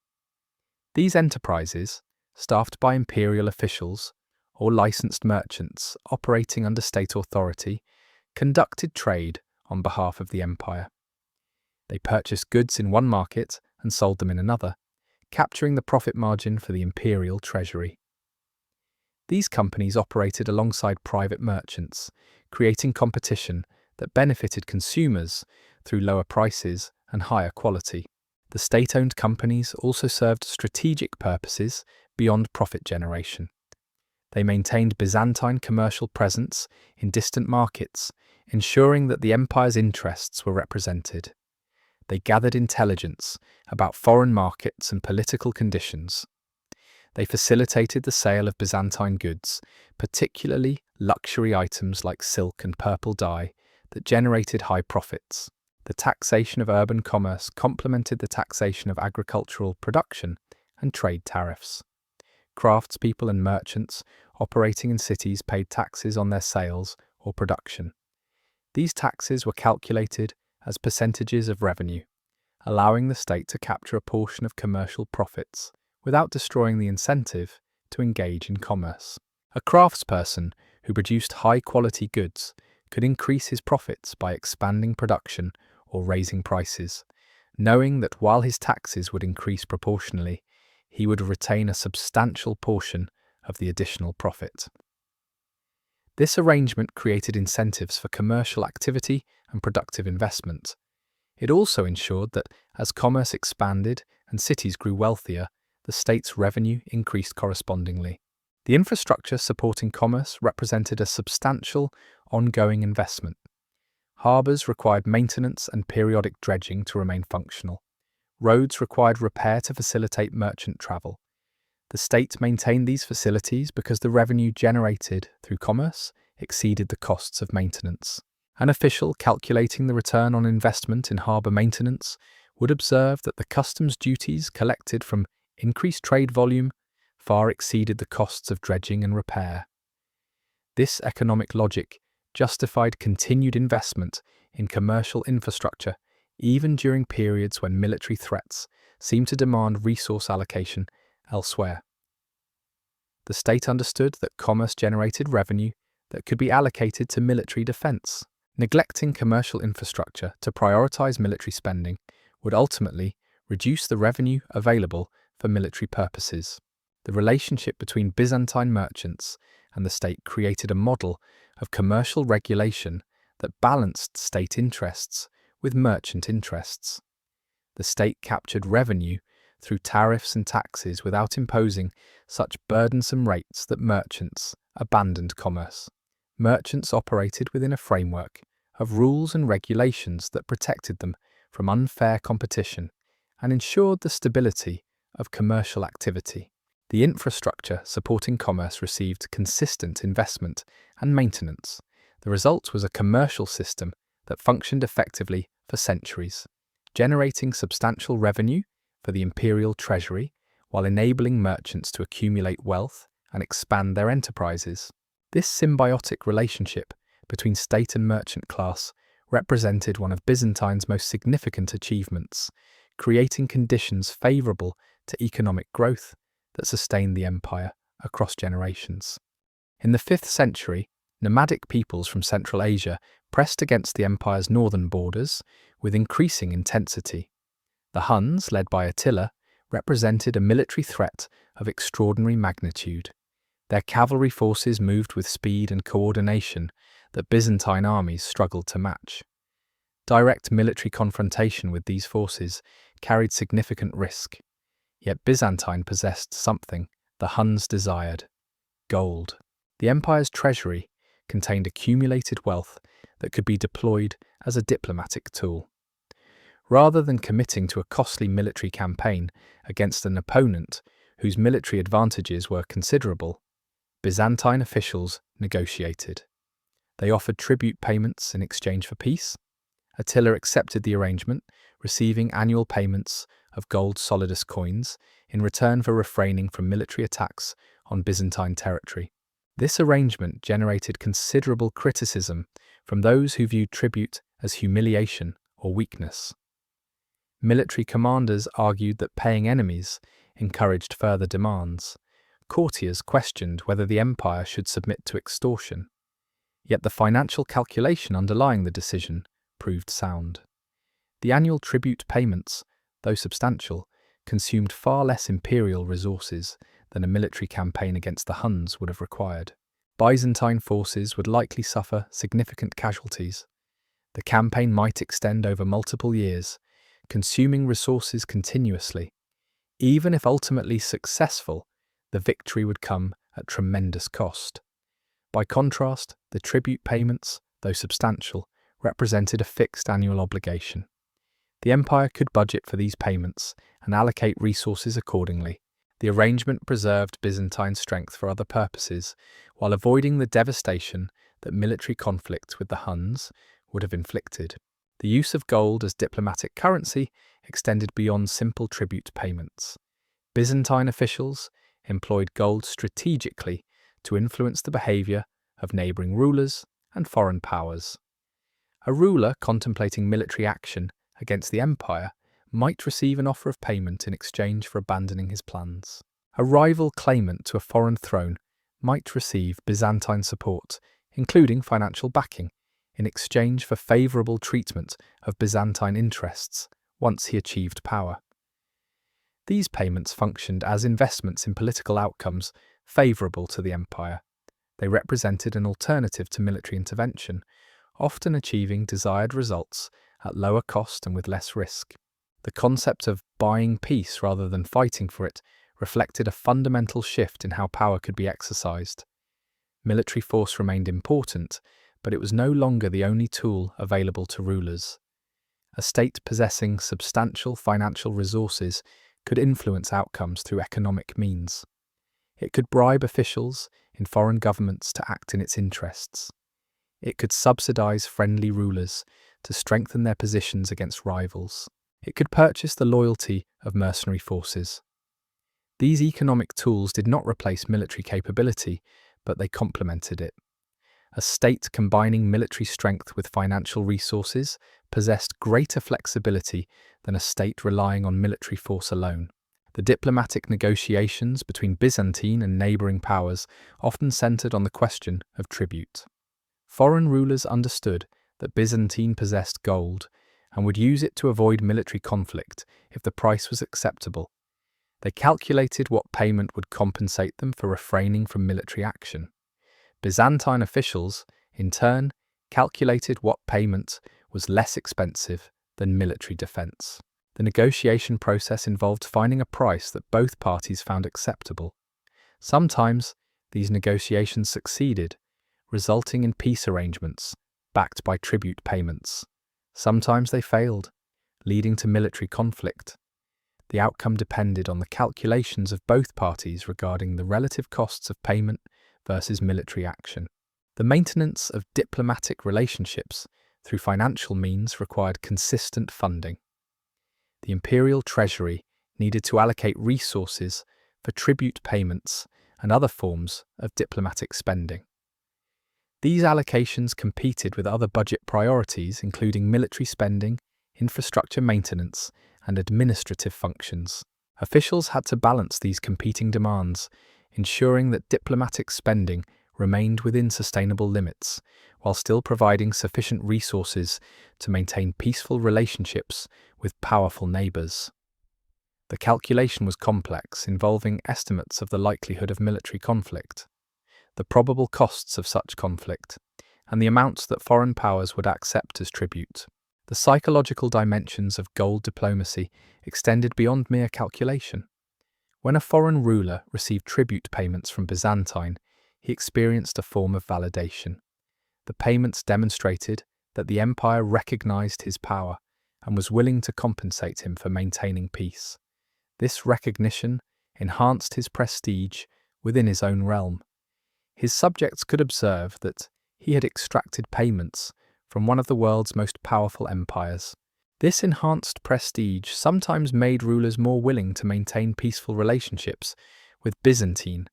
These enterprises, staffed by imperial officials or licensed merchants operating under state authority, conducted trade on behalf of the empire. They purchased goods in one market and sold them in another, capturing the profit margin for the imperial treasury. These companies operated alongside private merchants, creating competition that benefited consumers through lower prices and higher quality. The state-owned companies also served strategic purposes beyond profit generation. They maintained Byzantine commercial presence in distant markets, ensuring that the empire's interests were represented. They gathered intelligence about foreign markets and political conditions. They facilitated the sale of Byzantine goods, particularly luxury items like silk and purple dye, that generated high profits. The taxation of urban commerce complemented the taxation of agricultural production and trade tariffs. Craftspeople and merchants operating in cities paid taxes on their sales or production. These taxes were calculated as percentages of revenue, allowing the state to capture a portion of commercial profits without destroying the incentive to engage in commerce. A craftsperson who produced high-quality goods could increase his profits by expanding production or raising prices, knowing that while his taxes would increase proportionally, he would retain a substantial portion of the additional profit. This arrangement created incentives for commercial activity and productive investment. It also ensured that as commerce expanded and cities grew wealthier, the state's revenue increased correspondingly. The infrastructure supporting commerce represented a substantial, ongoing investment. Harbours required maintenance and periodic dredging to remain functional. Roads required repair to facilitate merchant travel. The state maintained these facilities because the revenue generated through commerce exceeded the costs of maintenance. An official calculating the return on investment in harbour maintenance would observe that the customs duties collected from increased trade volume far exceeded the costs of dredging and repair. This economic logic justified continued investment in commercial infrastructure even during periods when military threats seemed to demand resource allocation elsewhere. The state understood that commerce generated revenue that could be allocated to military defence. Neglecting commercial infrastructure to prioritise military spending would ultimately reduce the revenue available for military purposes. The relationship between Byzantine merchants and the state created a model of commercial regulation that balanced state interests with merchant interests. The state captured revenue through tariffs and taxes without imposing such burdensome rates that merchants abandoned commerce. Merchants operated within a framework of rules and regulations that protected them from unfair competition and ensured the stability of commercial activity. The infrastructure supporting commerce received consistent investment and maintenance. The result was a commercial system that functioned effectively for centuries, generating substantial revenue for the imperial treasury while enabling merchants to accumulate wealth and expand their enterprises. This symbiotic relationship between state and merchant class represented one of Byzantine's most significant achievements, creating conditions favourable to economic growth that sustained the empire across generations. In the 5th century, nomadic peoples from Central Asia pressed against the empire's northern borders with increasing intensity. The Huns, led by Attila, represented a military threat of extraordinary magnitude. Their cavalry forces moved with speed and coordination that Byzantine armies struggled to match. Direct military confrontation with these forces carried significant risk, yet Byzantine possessed something the Huns desired: gold. The empire's treasury contained accumulated wealth that could be deployed as a diplomatic tool. Rather than committing to a costly military campaign against an opponent whose military advantages were considerable, Byzantine officials negotiated. They offered tribute payments in exchange for peace. Attila accepted the arrangement, receiving annual payments of gold Solidus coins in return for refraining from military attacks on Byzantine territory. This arrangement generated considerable criticism from those who viewed tribute as humiliation or weakness. Military commanders argued that paying enemies encouraged further demands. Courtiers questioned whether the empire should submit to extortion. Yet the financial calculation underlying the decision proved sound. The annual tribute payments, though substantial, consumed far less imperial resources than a military campaign against the Huns would have required. Byzantine forces would likely suffer significant casualties. The campaign might extend over multiple years, consuming resources continuously. Even if ultimately successful, the victory would come at tremendous cost. By contrast, the tribute payments, though substantial, represented a fixed annual obligation. The empire could budget for these payments and allocate resources accordingly. The arrangement preserved Byzantine strength for other purposes, while avoiding the devastation that military conflict with the Huns would have inflicted. The use of gold as diplomatic currency extended beyond simple tribute payments. Byzantine officials employed gold strategically to influence the behavior of neighboring rulers and foreign powers. A ruler contemplating military action against the empire might receive an offer of payment in exchange for abandoning his plans. A rival claimant to a foreign throne might receive Byzantine support, including financial backing, in exchange for favourable treatment of Byzantine interests once he achieved power. These payments functioned as investments in political outcomes favourable to the empire. They represented an alternative to military intervention, often achieving desired results at lower cost and with less risk. The concept of buying peace rather than fighting for it reflected a fundamental shift in how power could be exercised. Military force remained important, but it was no longer the only tool available to rulers. A state possessing substantial financial resources could influence outcomes through economic means. It could bribe officials in foreign governments to act in its interests. It could subsidize friendly rulers to strengthen their positions against rivals. It could purchase the loyalty of mercenary forces. These economic tools did not replace military capability, but they complemented it. A state combining military strength with financial resources possessed greater flexibility than a state relying on military force alone. The diplomatic negotiations between Byzantine and neighbouring powers often centred on the question of tribute. Foreign rulers understood that Byzantine possessed gold and would use it to avoid military conflict if the price was acceptable. They calculated what payment would compensate them for refraining from military action. Byzantine officials, in turn, calculated what payment was less expensive than military defence. The negotiation process involved finding a price that both parties found acceptable. Sometimes, these negotiations succeeded, resulting in peace arrangements backed by tribute payments. Sometimes they failed, leading to military conflict. The outcome depended on the calculations of both parties regarding the relative costs of payment versus military action. The maintenance of diplomatic relationships through financial means required consistent funding. The imperial treasury needed to allocate resources for tribute payments and other forms of diplomatic spending. These allocations competed with other budget priorities, including military spending, infrastructure maintenance, and administrative functions. Officials had to balance these competing demands, ensuring that diplomatic spending remained within sustainable limits, while still providing sufficient resources to maintain peaceful relationships with powerful neighbours. The calculation was complex, involving estimates of the likelihood of military conflict, the probable costs of such conflict, and the amounts that foreign powers would accept as tribute. The psychological dimensions of gold diplomacy extended beyond mere calculation. When a foreign ruler received tribute payments from Byzantine, he experienced a form of validation. The payments demonstrated that the empire recognized his power and was willing to compensate him for maintaining peace. This recognition enhanced his prestige within his own realm. His subjects could observe that he had extracted payments from one of the world's most powerful empires. This enhanced prestige sometimes made rulers more willing to maintain peaceful relationships with Byzantine,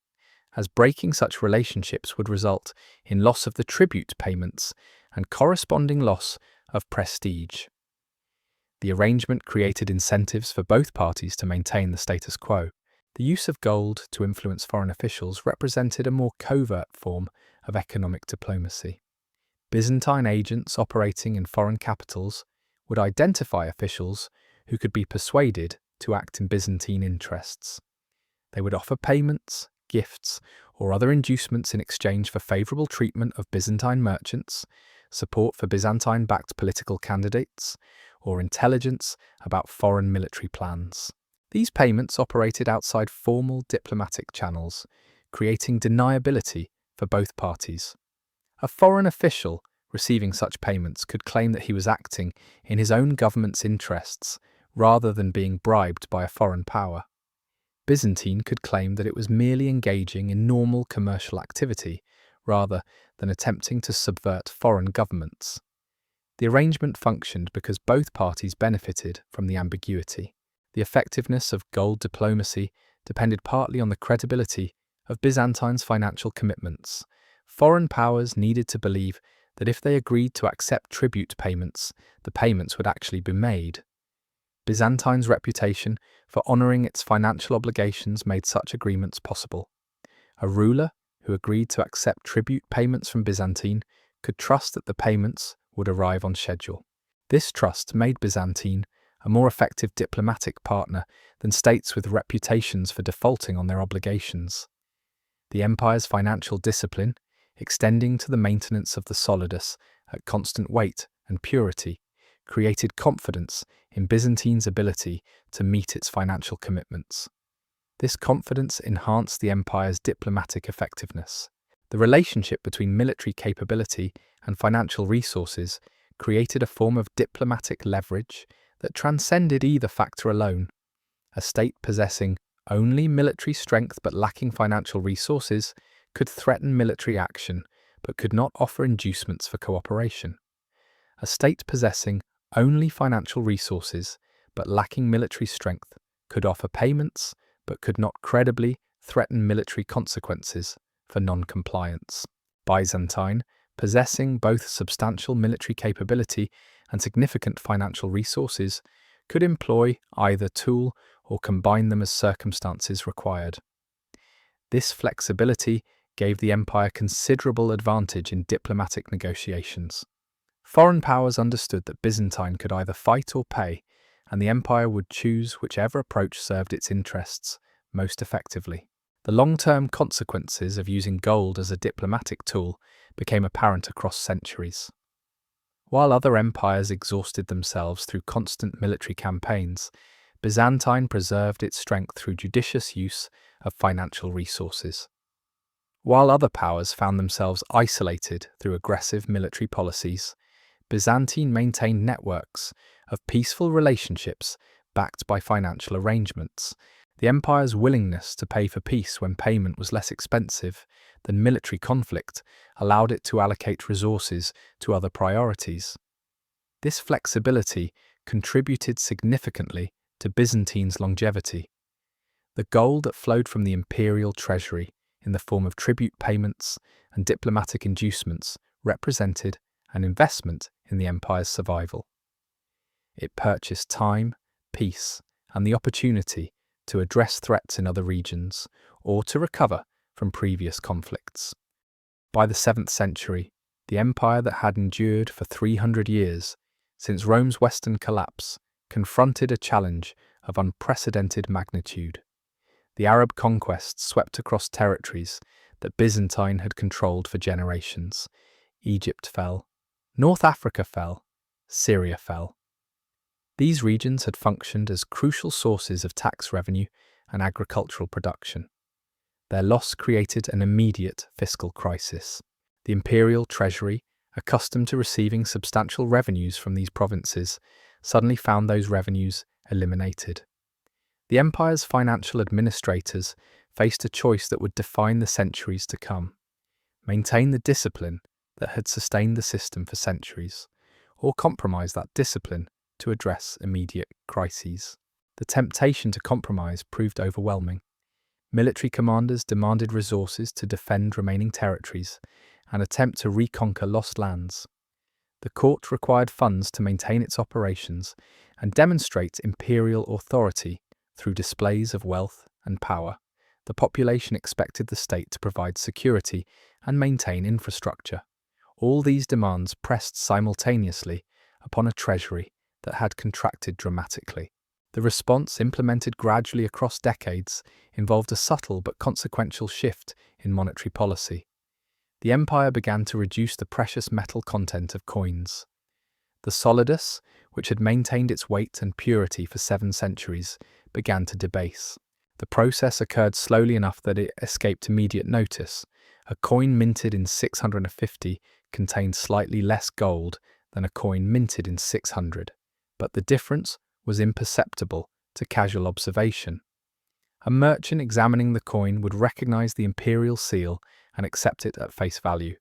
as breaking such relationships would result in loss of the tribute payments and corresponding loss of prestige. The arrangement created incentives for both parties to maintain the status quo. The use of gold to influence foreign officials represented a more covert form of economic diplomacy. Byzantine agents operating in foreign capitals would identify officials who could be persuaded to act in Byzantine interests. They would offer payments, gifts, or other inducements in exchange for favourable treatment of Byzantine merchants, support for Byzantine-backed political candidates, or intelligence about foreign military plans. These payments operated outside formal diplomatic channels, creating deniability for both parties. A foreign official receiving such payments could claim that he was acting in his own government's interests rather than being bribed by a foreign power. Byzantine could claim that it was merely engaging in normal commercial activity rather than attempting to subvert foreign governments. The arrangement functioned because both parties benefited from the ambiguity. The effectiveness of gold diplomacy depended partly on the credibility of Byzantine's financial commitments. Foreign powers needed to believe that if they agreed to accept tribute payments, the payments would actually be made. Byzantine's reputation for honouring its financial obligations made such agreements possible. A ruler who agreed to accept tribute payments from Byzantine could trust that the payments would arrive on schedule. This trust made Byzantine a more effective diplomatic partner than states with reputations for defaulting on their obligations. The empire's financial discipline, extending to the maintenance of the solidus at constant weight and purity, created confidence in Byzantine's ability to meet its financial commitments. This confidence enhanced the empire's diplomatic effectiveness. The relationship between military capability and financial resources created a form of diplomatic leverage that transcended either factor alone. A state possessing only military strength but lacking financial resources could threaten military action but could not offer inducements for cooperation. A state possessing only financial resources but lacking military strength could offer payments but could not credibly threaten military consequences for non-compliance. Byzantine, possessing both substantial military capability and significant financial resources, could employ either tool or combine them as circumstances required. This flexibility gave the empire considerable advantage in diplomatic negotiations. Foreign powers understood that Byzantine could either fight or pay, and the empire would choose whichever approach served its interests most effectively. The long-term consequences of using gold as a diplomatic tool became apparent across centuries. While other empires exhausted themselves through constant military campaigns, Byzantine preserved its strength through judicious use of financial resources. While other powers found themselves isolated through aggressive military policies, Byzantine maintained networks of peaceful relationships backed by financial arrangements. The empire's willingness to pay for peace when payment was less expensive than military conflict allowed it to allocate resources to other priorities. This flexibility contributed significantly to Byzantine's longevity. The gold that flowed from the imperial treasury in the form of tribute payments and diplomatic inducements represented an investment in the empire's survival. It purchased time, peace, and the opportunity to address threats in other regions or to recover from previous conflicts. By the 7th century, the empire that had endured for 300 years, since Rome's western collapse, confronted a challenge of unprecedented magnitude. The Arab conquest swept across territories that Byzantine had controlled for generations. Egypt fell, North Africa fell, Syria fell. These regions had functioned as crucial sources of tax revenue and agricultural production. Their loss created an immediate fiscal crisis. The imperial treasury, accustomed to receiving substantial revenues from these provinces, suddenly found those revenues eliminated. The empire's financial administrators faced a choice that would define the centuries to come: maintain the discipline that had sustained the system for centuries, or compromise that discipline to address immediate crises. The temptation to compromise proved overwhelming. Military commanders demanded resources to defend remaining territories and attempt to reconquer lost lands. The court required funds to maintain its operations and demonstrate imperial authority through displays of wealth and power. The population expected the state to provide security and maintain infrastructure. All these demands pressed simultaneously upon a treasury that had contracted dramatically. The response, implemented gradually across decades, involved a subtle but consequential shift in monetary policy. The empire began to reduce the precious metal content of coins. The Solidus, which had maintained its weight and purity for 7 centuries, began to debase. The process occurred slowly enough that it escaped immediate notice. A coin minted in 650 contained slightly less gold than a coin minted in 600, but the difference was imperceptible to casual observation. A merchant examining the coin would recognize the imperial seal and accept it at face value.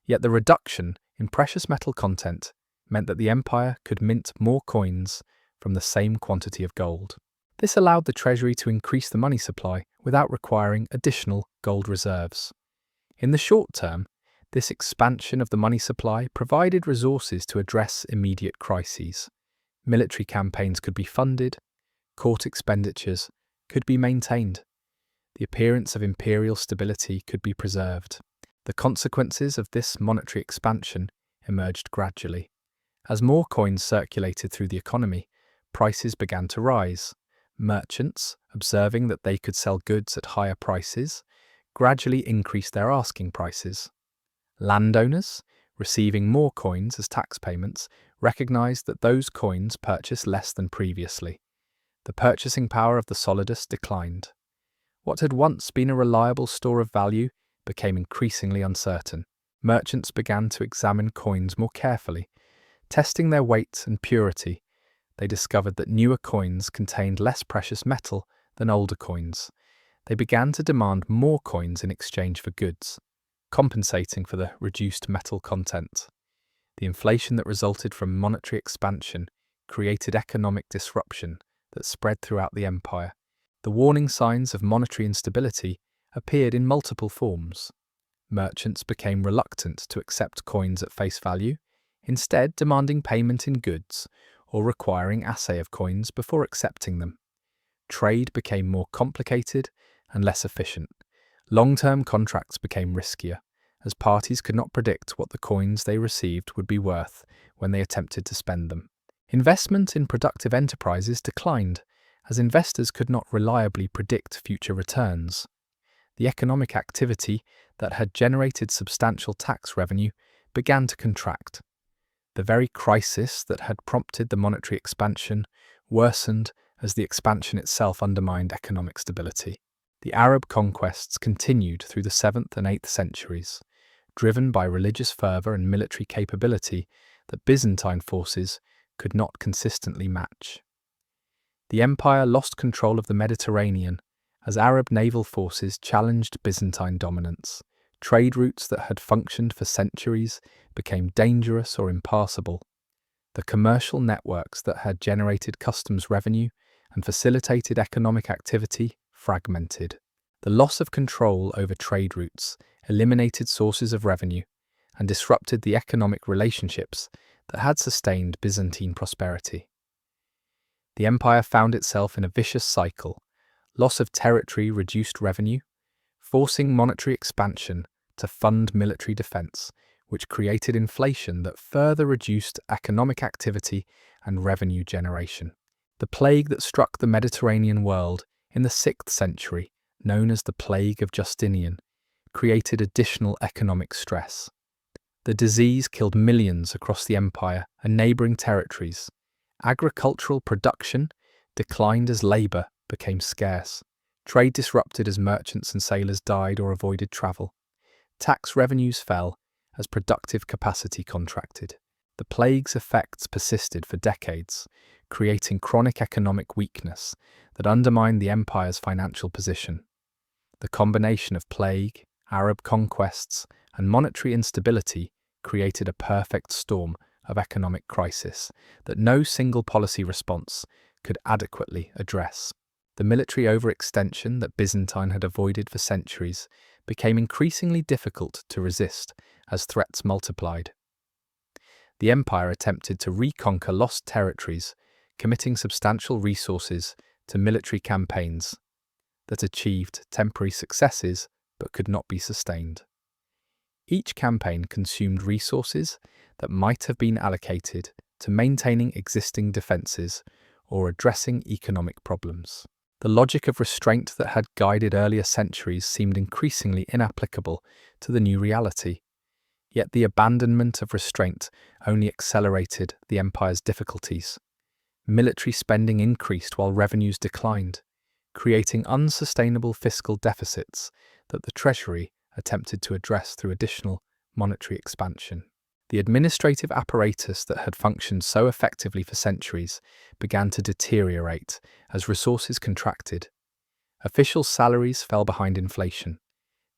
Yet the reduction in precious metal content meant that the empire could mint more coins from the same quantity of gold. This allowed the treasury to increase the money supply without requiring additional gold reserves. In the short term, this expansion of the money supply provided resources to address immediate crises. Military campaigns could be funded, court expenditures could be maintained, the appearance of imperial stability could be preserved. The consequences of this monetary expansion emerged gradually. As more coins circulated through the economy, prices began to rise. Merchants, observing that they could sell goods at higher prices, gradually increased their asking prices. Landowners, receiving more coins as tax payments, recognized that those coins purchased less than previously. The purchasing power of the Solidus declined. What had once been a reliable store of value became increasingly uncertain. Merchants began to examine coins more carefully. Testing their weight and purity, they discovered that newer coins contained less precious metal than older coins. They began to demand more coins in exchange for goods, compensating for the reduced metal content. The inflation that resulted from monetary expansion created economic disruption that spread throughout the empire. The warning signs of monetary instability appeared in multiple forms. Merchants became reluctant to accept coins at face value, instead demanding payment in goods or requiring assay of coins before accepting them. Trade became more complicated and less efficient. Long-term contracts became riskier, as parties could not predict what the coins they received would be worth when they attempted to spend them. Investment in productive enterprises declined, as investors could not reliably predict future returns. The economic activity that had generated substantial tax revenue began to contract. The very crisis that had prompted the monetary expansion worsened as the expansion itself undermined economic stability. The Arab conquests continued through the 7th and 8th centuries, driven by religious fervor and military capability that Byzantine forces could not consistently match. The empire lost control of the Mediterranean as Arab naval forces challenged Byzantine dominance. Trade routes that had functioned for centuries became dangerous or impassable. The commercial networks that had generated customs revenue and facilitated economic activity fragmented. The loss of control over trade routes eliminated sources of revenue and disrupted the economic relationships that had sustained Byzantine prosperity. The empire found itself in a vicious cycle. Loss of territory reduced revenue, forcing monetary expansion to fund military defense, which created inflation that further reduced economic activity and revenue generation. The plague that struck the Mediterranean world in the 6th century, known as the Plague of Justinian, created additional economic stress. The disease killed millions across the empire and neighboring territories. Agricultural production declined as labor became scarce. Trade disrupted as merchants and sailors died or avoided travel. Tax revenues fell as productive capacity contracted. The plague's effects persisted for decades, creating chronic economic weakness that undermined the empire's financial position. The combination of plague, Arab conquests, and monetary instability created a perfect storm of economic crisis that no single policy response could adequately address. The military overextension that Byzantine had avoided for centuries became increasingly difficult to resist as threats multiplied. The empire attempted to reconquer lost territories, committing substantial resources to military campaigns that achieved temporary successes but could not be sustained. Each campaign consumed resources that might have been allocated to maintaining existing defences or addressing economic problems. The logic of restraint that had guided earlier centuries seemed increasingly inapplicable to the new reality. Yet the abandonment of restraint only accelerated the empire's difficulties. Military spending increased while revenues declined, creating unsustainable fiscal deficits that the treasury attempted to address through additional monetary expansion. The administrative apparatus that had functioned so effectively for centuries began to deteriorate as resources contracted. Official salaries fell behind inflation.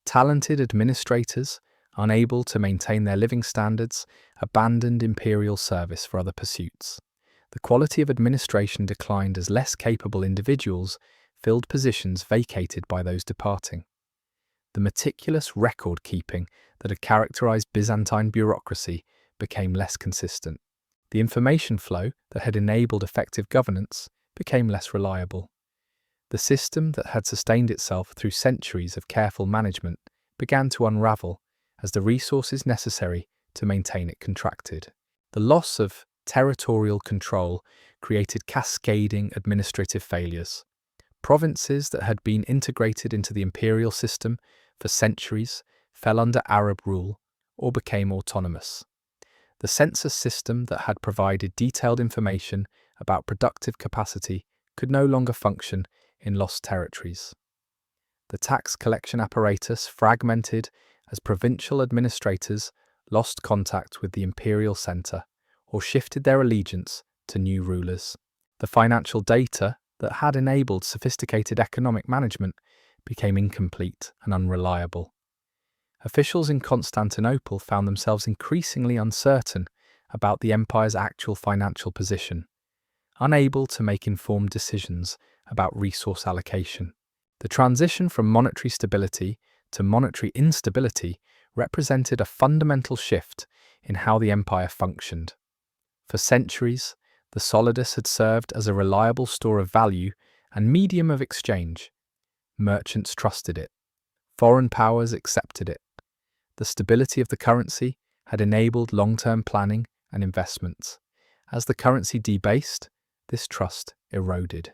Talented administrators, unable to maintain their living standards, abandoned imperial service for other pursuits. The quality of administration declined as less capable individuals filled positions vacated by those departing. The meticulous record-keeping that had characterized Byzantine bureaucracy became less consistent. The information flow that had enabled effective governance became less reliable. The system that had sustained itself through centuries of careful management began to unravel as the resources necessary to maintain it contracted. The loss of territorial control created cascading administrative failures. Provinces that had been integrated into the imperial system for centuries fell under Arab rule or became autonomous. The census system that had provided detailed information about productive capacity could no longer function in lost territories. The tax collection apparatus fragmented as provincial administrators lost contact with the imperial centre or shifted their allegiance to new rulers. The financial data that had enabled sophisticated economic management became incomplete and unreliable. Officials in Constantinople found themselves increasingly uncertain about the empire's actual financial position, unable to make informed decisions about resource allocation. The transition from monetary stability to monetary instability represented a fundamental shift in how the empire functioned. For centuries, the solidus had served as a reliable store of value and medium of exchange. Merchants trusted it. Foreign powers accepted it. The stability of the currency had enabled long-term planning and investments. As the currency debased, this trust eroded.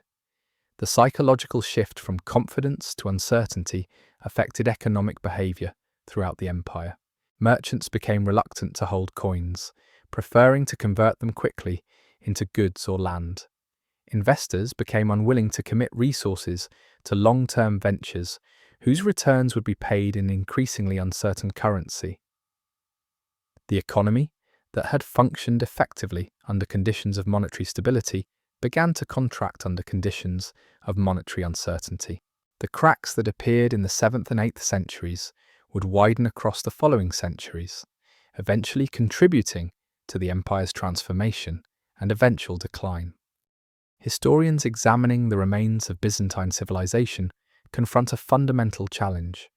The psychological shift from confidence to uncertainty affected economic behavior throughout the empire. Merchants became reluctant to hold coins, preferring to convert them quickly into goods or land. Investors became unwilling to commit resources to long-term ventures whose returns would be paid in increasingly uncertain currency. The economy, that had functioned effectively under conditions of monetary stability, began to contract under conditions of monetary uncertainty. The cracks that appeared in the 7th and 8th centuries would widen across the following centuries, eventually contributing to the empire's transformation and eventual decline. Historians examining the remains of Byzantine civilization confront a fundamental challenge.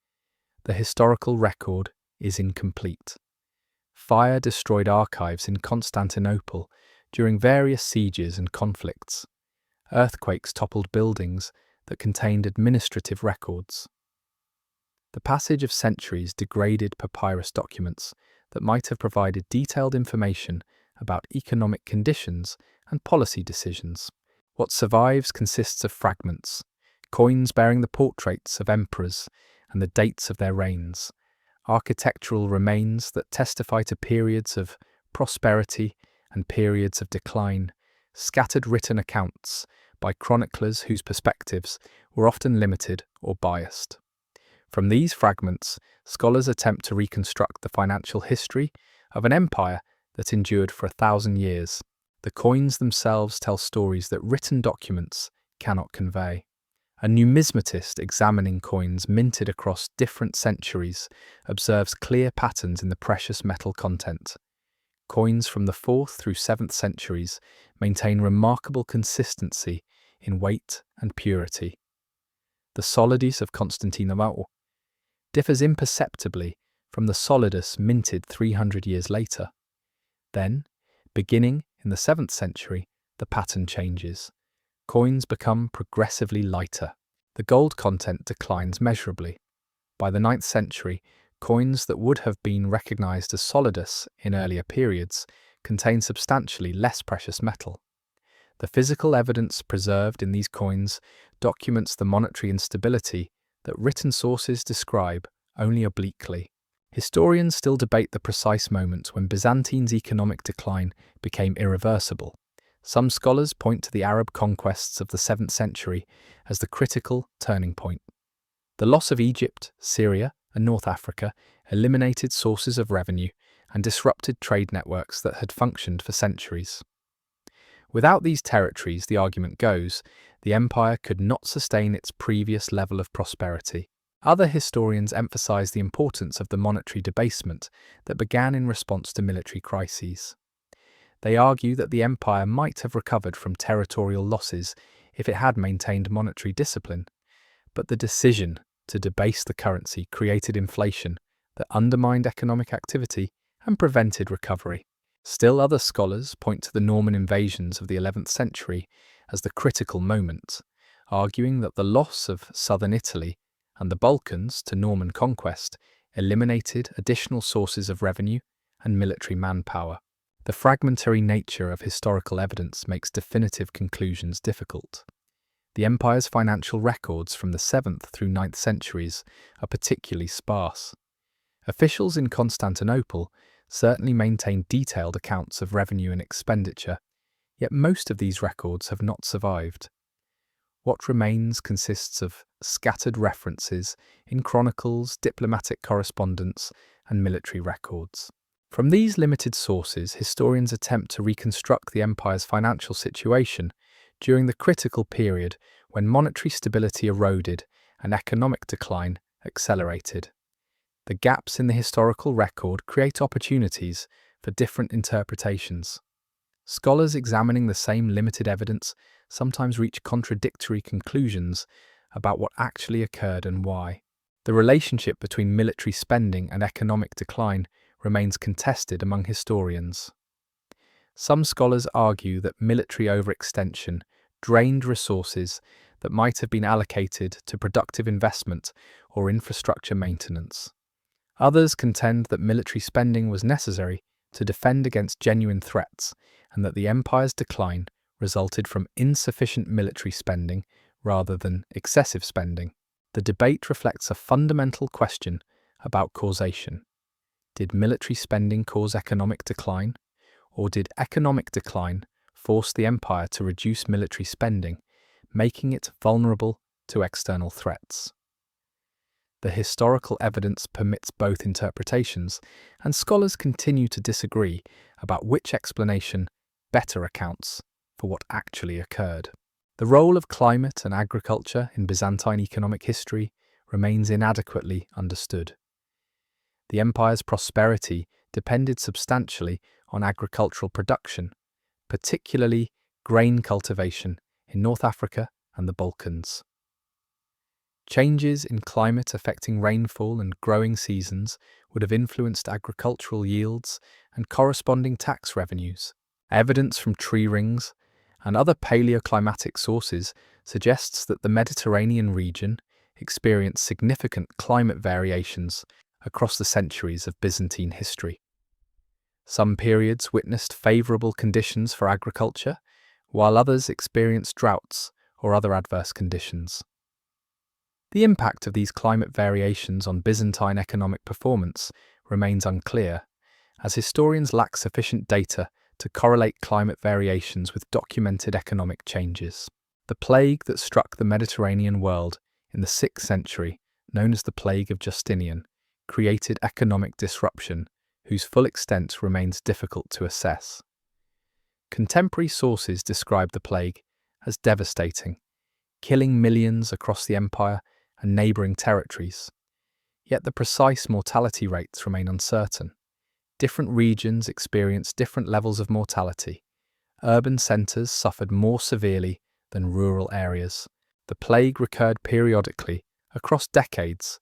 The historical record is incomplete. Fire destroyed archives in Constantinople during various sieges and conflicts. Earthquakes toppled buildings that contained administrative records. The passage of centuries degraded papyrus documents that might have provided detailed information about economic conditions and policy decisions. What survives consists of fragments, coins bearing the portraits of emperors and the dates of their reigns, architectural remains that testify to periods of prosperity and periods of decline, scattered written accounts by chroniclers whose perspectives were often limited or biased. From these fragments, scholars attempt to reconstruct the financial history of an empire that endured for 1,000 years. The coins themselves tell stories that written documents cannot convey. A numismatist examining coins minted across different centuries observes clear patterns in the precious metal content. Coins from the 4th through 7th centuries maintain remarkable consistency in weight and purity. The Solidus of Constantinople differs imperceptibly from the Solidus minted 300 years later. Then, beginning in the 7th century, the pattern changes. Coins become progressively lighter. The gold content declines measurably. By the 9th century, coins that would have been recognized as Solidus in earlier periods contain substantially less precious metal. The physical evidence preserved in these coins documents the monetary instability that written sources describe only obliquely. Historians still debate the precise moment when Byzantine's economic decline became irreversible. Some scholars point to the Arab conquests of the 7th century as the critical turning point. The loss of Egypt, Syria, and North Africa eliminated sources of revenue and disrupted trade networks that had functioned for centuries. Without these territories, the argument goes, the empire could not sustain its previous level of prosperity. Other historians emphasize the importance of the monetary debasement that began in response to military crises. They argue that the empire might have recovered from territorial losses if it had maintained monetary discipline, but the decision to debase the currency created inflation that undermined economic activity and prevented recovery. Still, other scholars point to the Norman invasions of the 11th century as the critical moment, arguing that the loss of southern Italy and the Balkans to Norman conquest eliminated additional sources of revenue and military manpower. The fragmentary nature of historical evidence makes definitive conclusions difficult. The empire's financial records from the 7th through 9th centuries are particularly sparse. Officials in Constantinople certainly maintain detailed accounts of revenue and expenditure, yet most of these records have not survived. What remains consists of scattered references in chronicles, diplomatic correspondence, and military records. From these limited sources, historians attempt to reconstruct the empire's financial situation during the critical period when monetary stability eroded and economic decline accelerated. The gaps in the historical record create opportunities for different interpretations. Scholars examining the same limited evidence sometimes reach contradictory conclusions about what actually occurred and why. The relationship between military spending and economic decline remains contested among historians. Some scholars argue that military overextension drained resources that might have been allocated to productive investment or infrastructure maintenance. Others contend that military spending was necessary to defend against genuine threats and that the empire's decline resulted from insufficient military spending rather than excessive spending. The debate reflects a fundamental question about causation. Did military spending cause economic decline, or did economic decline force the empire to reduce military spending, making it vulnerable to external threats? The historical evidence permits both interpretations, and scholars continue to disagree about which explanation better accounts for what actually occurred. The role of climate and agriculture in Byzantine economic history remains inadequately understood. The empire's prosperity depended substantially on agricultural production, particularly grain cultivation in North Africa and the Balkans. Changes in climate affecting rainfall and growing seasons would have influenced agricultural yields and corresponding tax revenues. Evidence from tree rings and other paleoclimatic sources suggests that the Mediterranean region experienced significant climate variations across the centuries of Byzantine history. Some periods witnessed favourable conditions for agriculture, while others experienced droughts or other adverse conditions. The impact of these climate variations on Byzantine economic performance remains unclear, as historians lack sufficient data to correlate climate variations with documented economic changes. The plague that struck the Mediterranean world in the 6th century, known as the Plague of Justinian, created economic disruption whose full extent remains difficult to assess. Contemporary sources describe the plague as devastating, killing millions across the empire and neighbouring territories. Yet the precise mortality rates remain uncertain. Different regions experienced different levels of mortality. Urban centres suffered more severely than rural areas. The plague recurred periodically across decades,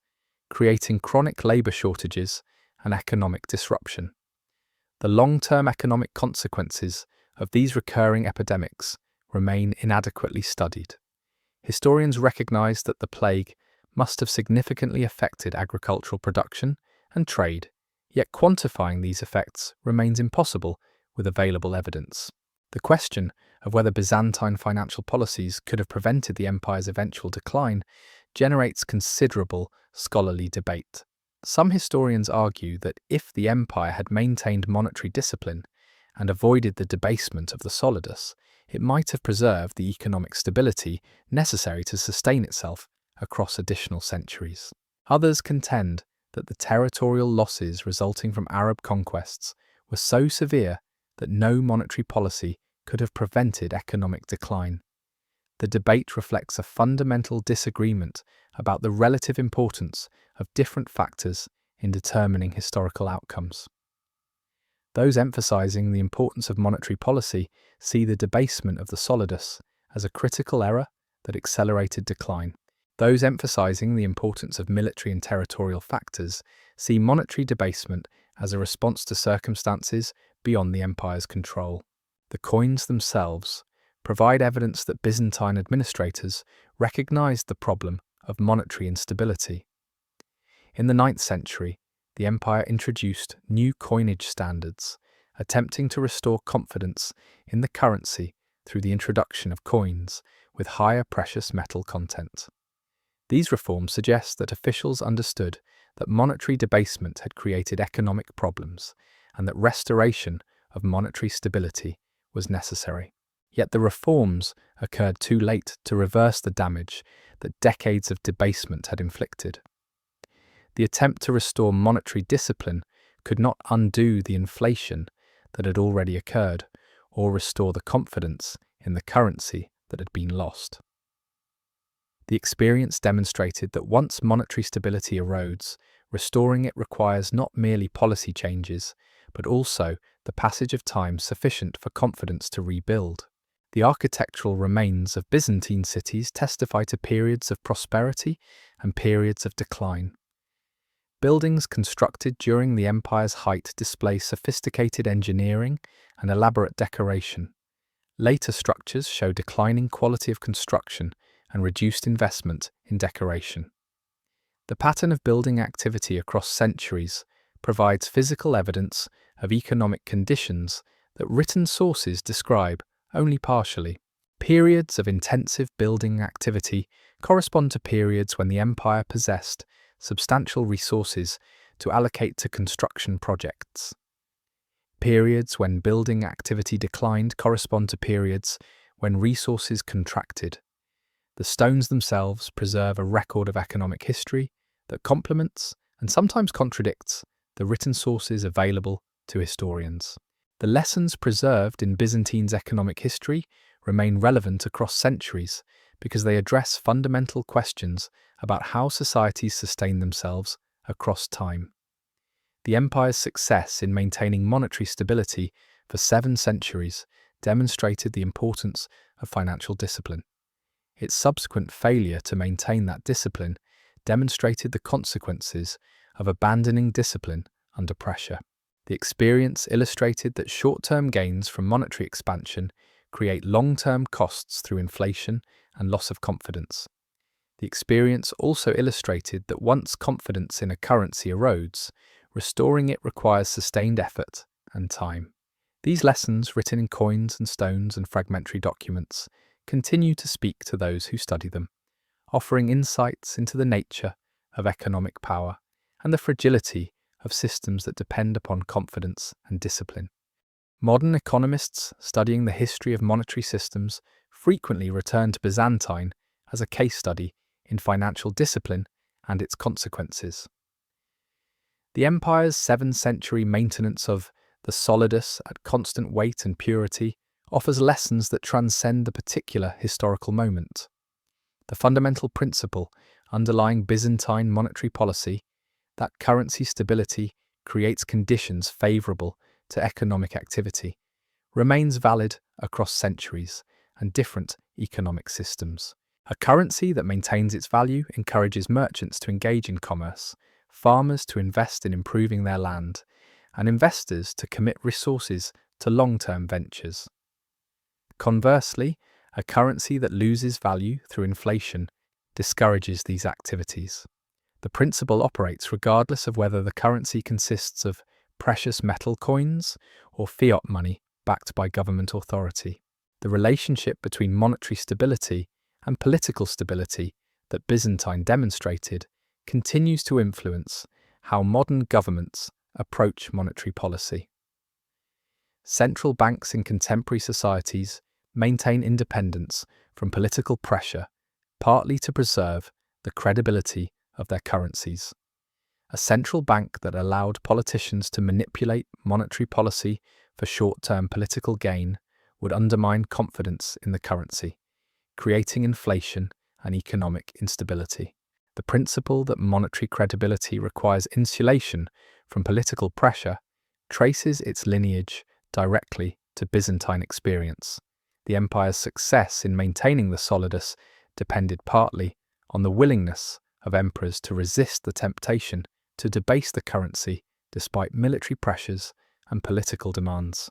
creating chronic labour shortages and economic disruption. The long-term economic consequences of these recurring epidemics remain inadequately studied. Historians recognise that the plague must have significantly affected agricultural production and trade, yet quantifying these effects remains impossible with available evidence. The question of whether Byzantine financial policies could have prevented the empire's eventual decline generates considerable scholarly debate. Some historians argue that if the empire had maintained monetary discipline and avoided the debasement of the Solidus, it might have preserved the economic stability necessary to sustain itself across additional centuries. Others contend that the territorial losses resulting from Arab conquests were so severe that no monetary policy could have prevented economic decline. The debate reflects a fundamental disagreement about the relative importance of different factors in determining historical outcomes. Those emphasizing the importance of monetary policy see the debasement of the Solidus as a critical error that accelerated decline. Those emphasizing the importance of military and territorial factors see monetary debasement as a response to circumstances beyond the empire's control. The coins themselves provide evidence that Byzantine administrators recognized the problem of monetary instability. In the 9th century, the empire introduced new coinage standards, attempting to restore confidence in the currency through the introduction of coins with higher precious metal content. These reforms suggest that officials understood that monetary debasement had created economic problems and that restoration of monetary stability was necessary. Yet the reforms occurred too late to reverse the damage that decades of debasement had inflicted. The attempt to restore monetary discipline could not undo the inflation that had already occurred or restore the confidence in the currency that had been lost. The experience demonstrated that once monetary stability erodes, restoring it requires not merely policy changes, but also the passage of time sufficient for confidence to rebuild. The architectural remains of Byzantine cities testify to periods of prosperity and periods of decline. Buildings constructed during the empire's height display sophisticated engineering and elaborate decoration. Later structures show declining quality of construction and reduced investment in decoration. The pattern of building activity across centuries provides physical evidence of economic conditions that written sources describe only partially. Periods of intensive building activity correspond to periods when the empire possessed substantial resources to allocate to construction projects. Periods when building activity declined correspond to periods when resources contracted. The stones themselves preserve a record of economic history that complements and sometimes contradicts the written sources available to historians. The lessons preserved in Byzantine's economic history remain relevant across centuries because they address fundamental questions about how societies sustain themselves across time. The empire's success in maintaining monetary stability for 7 centuries demonstrated the importance of financial discipline. Its subsequent failure to maintain that discipline demonstrated the consequences of abandoning discipline under pressure. The experience illustrated that short-term gains from monetary expansion create long-term costs through inflation and loss of confidence. The experience also illustrated that once confidence in a currency erodes, restoring it requires sustained effort and time. These lessons, written in coins and stones and fragmentary documents, continue to speak to those who study them, offering insights into the nature of economic power and the fragility of systems that depend upon confidence and discipline. Modern economists studying the history of monetary systems frequently return to Byzantine as a case study in financial discipline and its consequences. The empire's 7th-century maintenance of the Solidus at constant weight and purity offers lessons that transcend the particular historical moment. The fundamental principle underlying Byzantine monetary policy, that currency stability creates conditions favorable to economic activity, remains valid across centuries and different economic systems. A currency that maintains its value encourages merchants to engage in commerce, farmers to invest in improving their land, and investors to commit resources to long-term ventures. Conversely, a currency that loses value through inflation discourages these activities. The principle operates regardless of whether the currency consists of precious metal coins or fiat money backed by government authority. The relationship between monetary stability and political stability that Byzantine demonstrated continues to influence how modern governments approach monetary policy. Central banks in contemporary societies maintain independence from political pressure, partly to preserve the credibility of their currencies. A central bank that allowed politicians to manipulate monetary policy for short-term political gain would undermine confidence in the currency, creating inflation and economic instability. The principle that monetary credibility requires insulation from political pressure traces its lineage directly to Byzantine experience. The empire's success in maintaining the Solidus depended partly on the willingness of emperors to resist the temptation to debase the currency despite military pressures and political demands.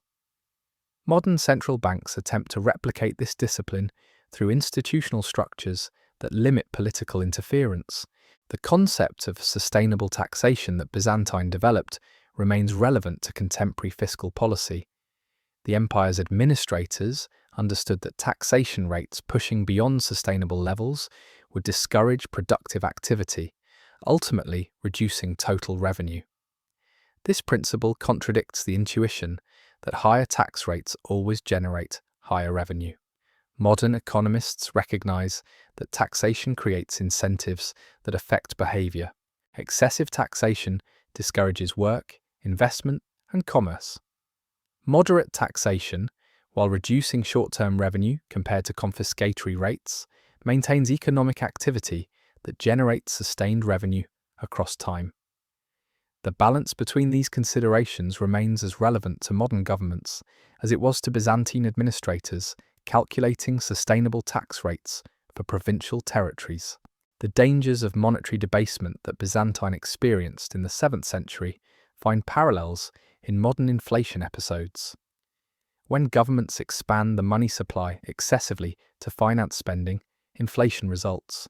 Modern central banks attempt to replicate this discipline through institutional structures that limit political interference. The concept of sustainable taxation that Byzantine developed remains relevant to contemporary fiscal policy. The empire's administrators understood that taxation rates pushing beyond sustainable levels would discourage productive activity, ultimately reducing total revenue. This principle contradicts the intuition that higher tax rates always generate higher revenue. Modern economists recognize that taxation creates incentives that affect behavior. Excessive taxation discourages work, investment, and commerce. Moderate taxation, while reducing short-term revenue compared to confiscatory rates, maintains economic activity that generates sustained revenue across time. The balance between these considerations remains as relevant to modern governments as it was to Byzantine administrators calculating sustainable tax rates for provincial territories. The dangers of monetary debasement that Byzantine experienced in the 7th century find parallels in modern inflation episodes. When governments expand the money supply excessively to finance spending, inflation results.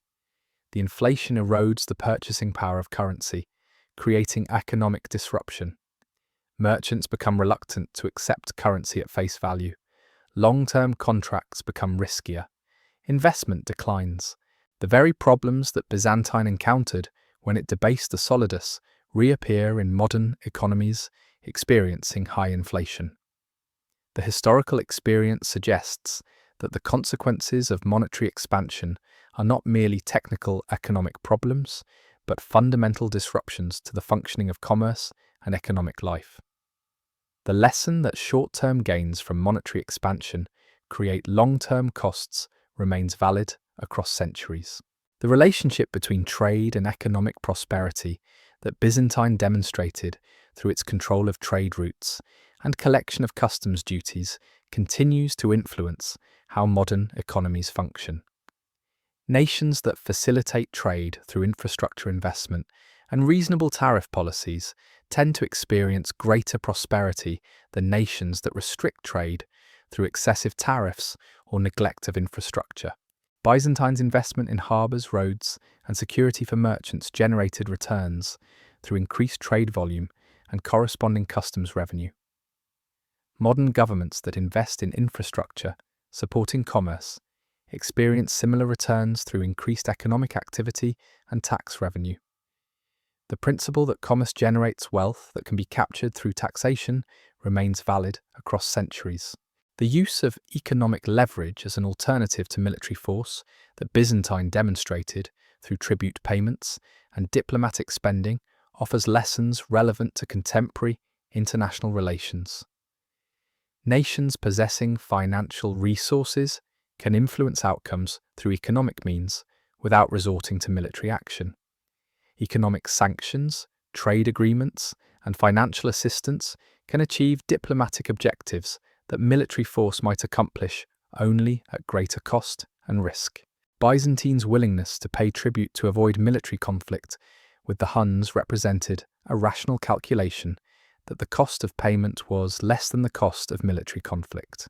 The inflation erodes the purchasing power of currency, creating economic disruption. Merchants become reluctant to accept currency at face value. Long-term contracts become riskier. Investment declines. The very problems that Byzantine encountered when it debased the Solidus reappear in modern economies experiencing high inflation. The historical experience suggests that the consequences of monetary expansion are not merely technical economic problems, but fundamental disruptions to the functioning of commerce and economic life. The lesson that short-term gains from monetary expansion create long-term costs remains valid across centuries. The relationship between trade and economic prosperity that Byzantine demonstrated through its control of trade routes and collection of customs duties continues to influence how modern economies function. Nations that facilitate trade through infrastructure investment and reasonable tariff policies tend to experience greater prosperity than nations that restrict trade through excessive tariffs or neglect of infrastructure. Byzantine's investment in harbours, roads, and security for merchants generated returns through increased trade volume and corresponding customs revenue. Modern governments that invest in infrastructure supporting commerce experience similar returns through increased economic activity and tax revenue. The principle that commerce generates wealth that can be captured through taxation remains valid across centuries. The use of economic leverage as an alternative to military force that Byzantine demonstrated through tribute payments and diplomatic spending offers lessons relevant to contemporary international relations. Nations possessing financial resources can influence outcomes through economic means without resorting to military action. Economic sanctions, trade agreements, and financial assistance can achieve diplomatic objectives that military force might accomplish only at greater cost and risk. Byzantine's willingness to pay tribute to avoid military conflict with the Huns represented a rational calculation that the cost of payment was less than the cost of military conflict.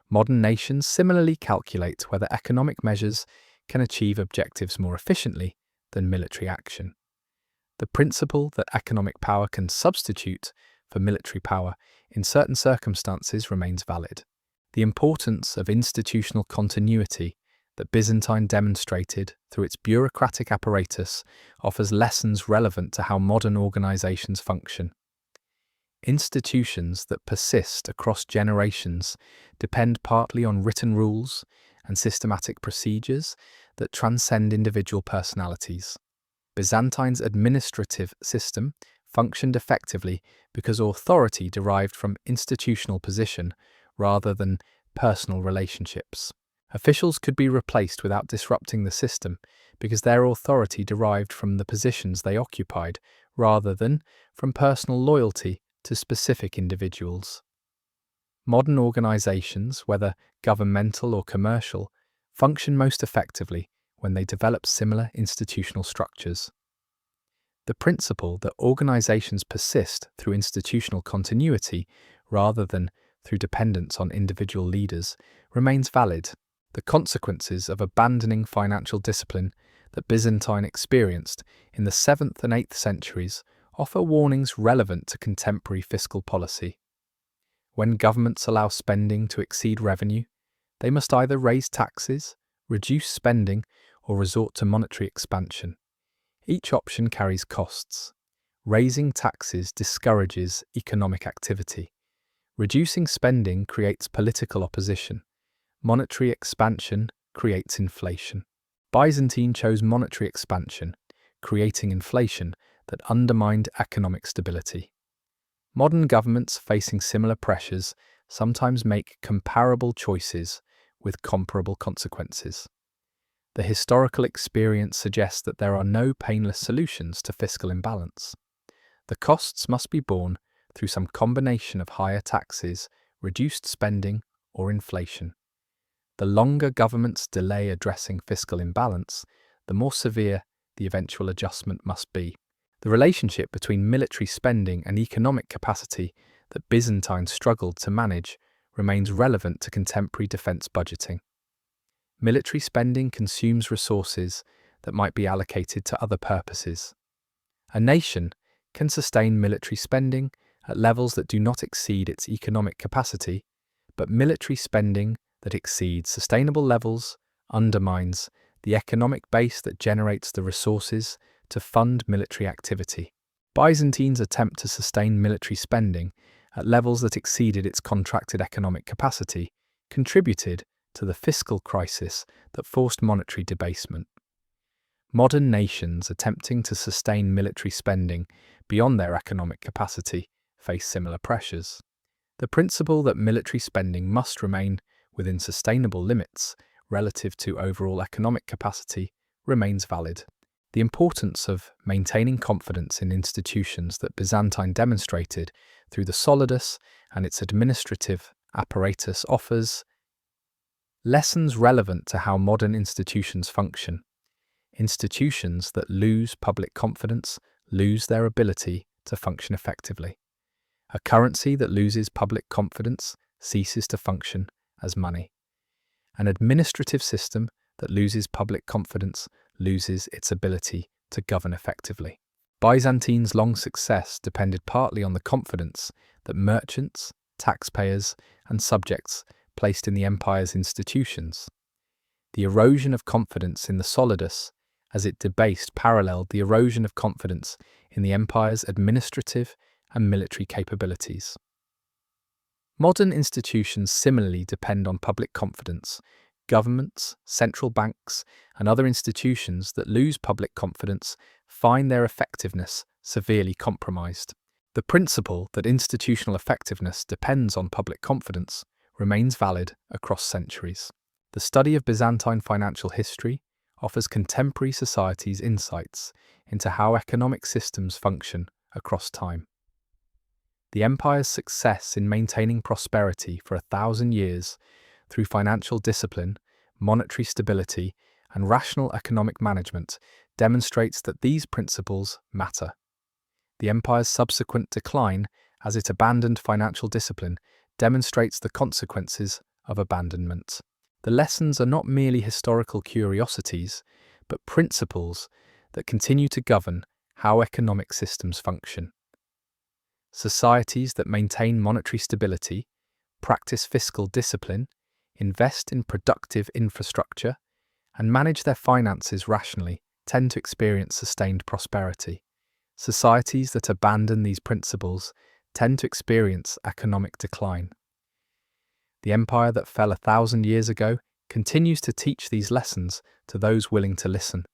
Modern nations similarly calculate whether economic measures can achieve objectives more efficiently than military action. The principle that economic power can substitute for military power in certain circumstances remains valid. The importance of institutional continuity that Byzantine demonstrated through its bureaucratic apparatus offers lessons relevant to how modern organizations function. Institutions that persist across generations depend partly on written rules and systematic procedures that transcend individual personalities. Byzantine's administrative system functioned effectively because authority derived from institutional position rather than personal relationships. Officials could be replaced without disrupting the system because their authority derived from the positions they occupied rather than from personal loyalty to specific individuals. Modern organizations, whether governmental or commercial, function most effectively when they develop similar institutional structures. The principle that organizations persist through institutional continuity rather than through dependence on individual leaders remains valid. The consequences of abandoning financial discipline that Byzantine experienced in the 7th and 8th centuries offer warnings relevant to contemporary fiscal policy. When governments allow spending to exceed revenue, they must either raise taxes, reduce spending, or resort to monetary expansion. Each option carries costs. Raising taxes discourages economic activity. Reducing spending creates political opposition. Monetary expansion creates inflation. Byzantine chose monetary expansion, creating inflation that undermined economic stability. Modern governments facing similar pressures sometimes make comparable choices with comparable consequences. The historical experience suggests that there are no painless solutions to fiscal imbalance. The costs must be borne through some combination of higher taxes, reduced spending, or inflation. The longer governments delay addressing fiscal imbalance, the more severe the eventual adjustment must be. The relationship between military spending and economic capacity that Byzantine struggled to manage remains relevant to contemporary defense budgeting. Military spending consumes resources that might be allocated to other purposes. A nation can sustain military spending at levels that do not exceed its economic capacity, but military spending that exceeds sustainable levels undermines the economic base that generates the resources to fund military activity. Byzantine's attempt to sustain military spending at levels that exceeded its contracted economic capacity contributed to the fiscal crisis that forced monetary debasement. Modern nations attempting to sustain military spending beyond their economic capacity face similar pressures. The principle that military spending must remain within sustainable limits relative to overall economic capacity remains valid. The importance of maintaining confidence in institutions that Byzantine demonstrated through the Solidus and its administrative apparatus offers lessons relevant to how modern institutions function. Institutions that lose public confidence lose their ability to function effectively. A currency that loses public confidence ceases to function as money. An administrative system that loses public confidence loses its ability to govern effectively. Byzantine's long success depended partly on the confidence that merchants, taxpayers, and subjects placed in the empire's institutions. The erosion of confidence in the Solidus, as it debased, paralleled the erosion of confidence in the empire's administrative and military capabilities. Modern institutions similarly depend on public confidence. Governments, central banks, and other institutions that lose public confidence find their effectiveness severely compromised. The principle that institutional effectiveness depends on public confidence remains valid across centuries. The study of Byzantine financial history offers contemporary societies insights into how economic systems function across time. The empire's success in maintaining prosperity for 1,000 years through financial discipline, monetary stability, and rational economic management demonstrates that these principles matter. The empire's subsequent decline, as it abandoned financial discipline, demonstrates the consequences of abandonment. The lessons are not merely historical curiosities, but principles that continue to govern how economic systems function. Societies that maintain monetary stability, practice fiscal discipline, invest in productive infrastructure, and manage their finances rationally tend to experience sustained prosperity. Societies that abandon these principles tend to experience economic decline. The empire that fell 1,000 years ago continues to teach these lessons to those willing to listen.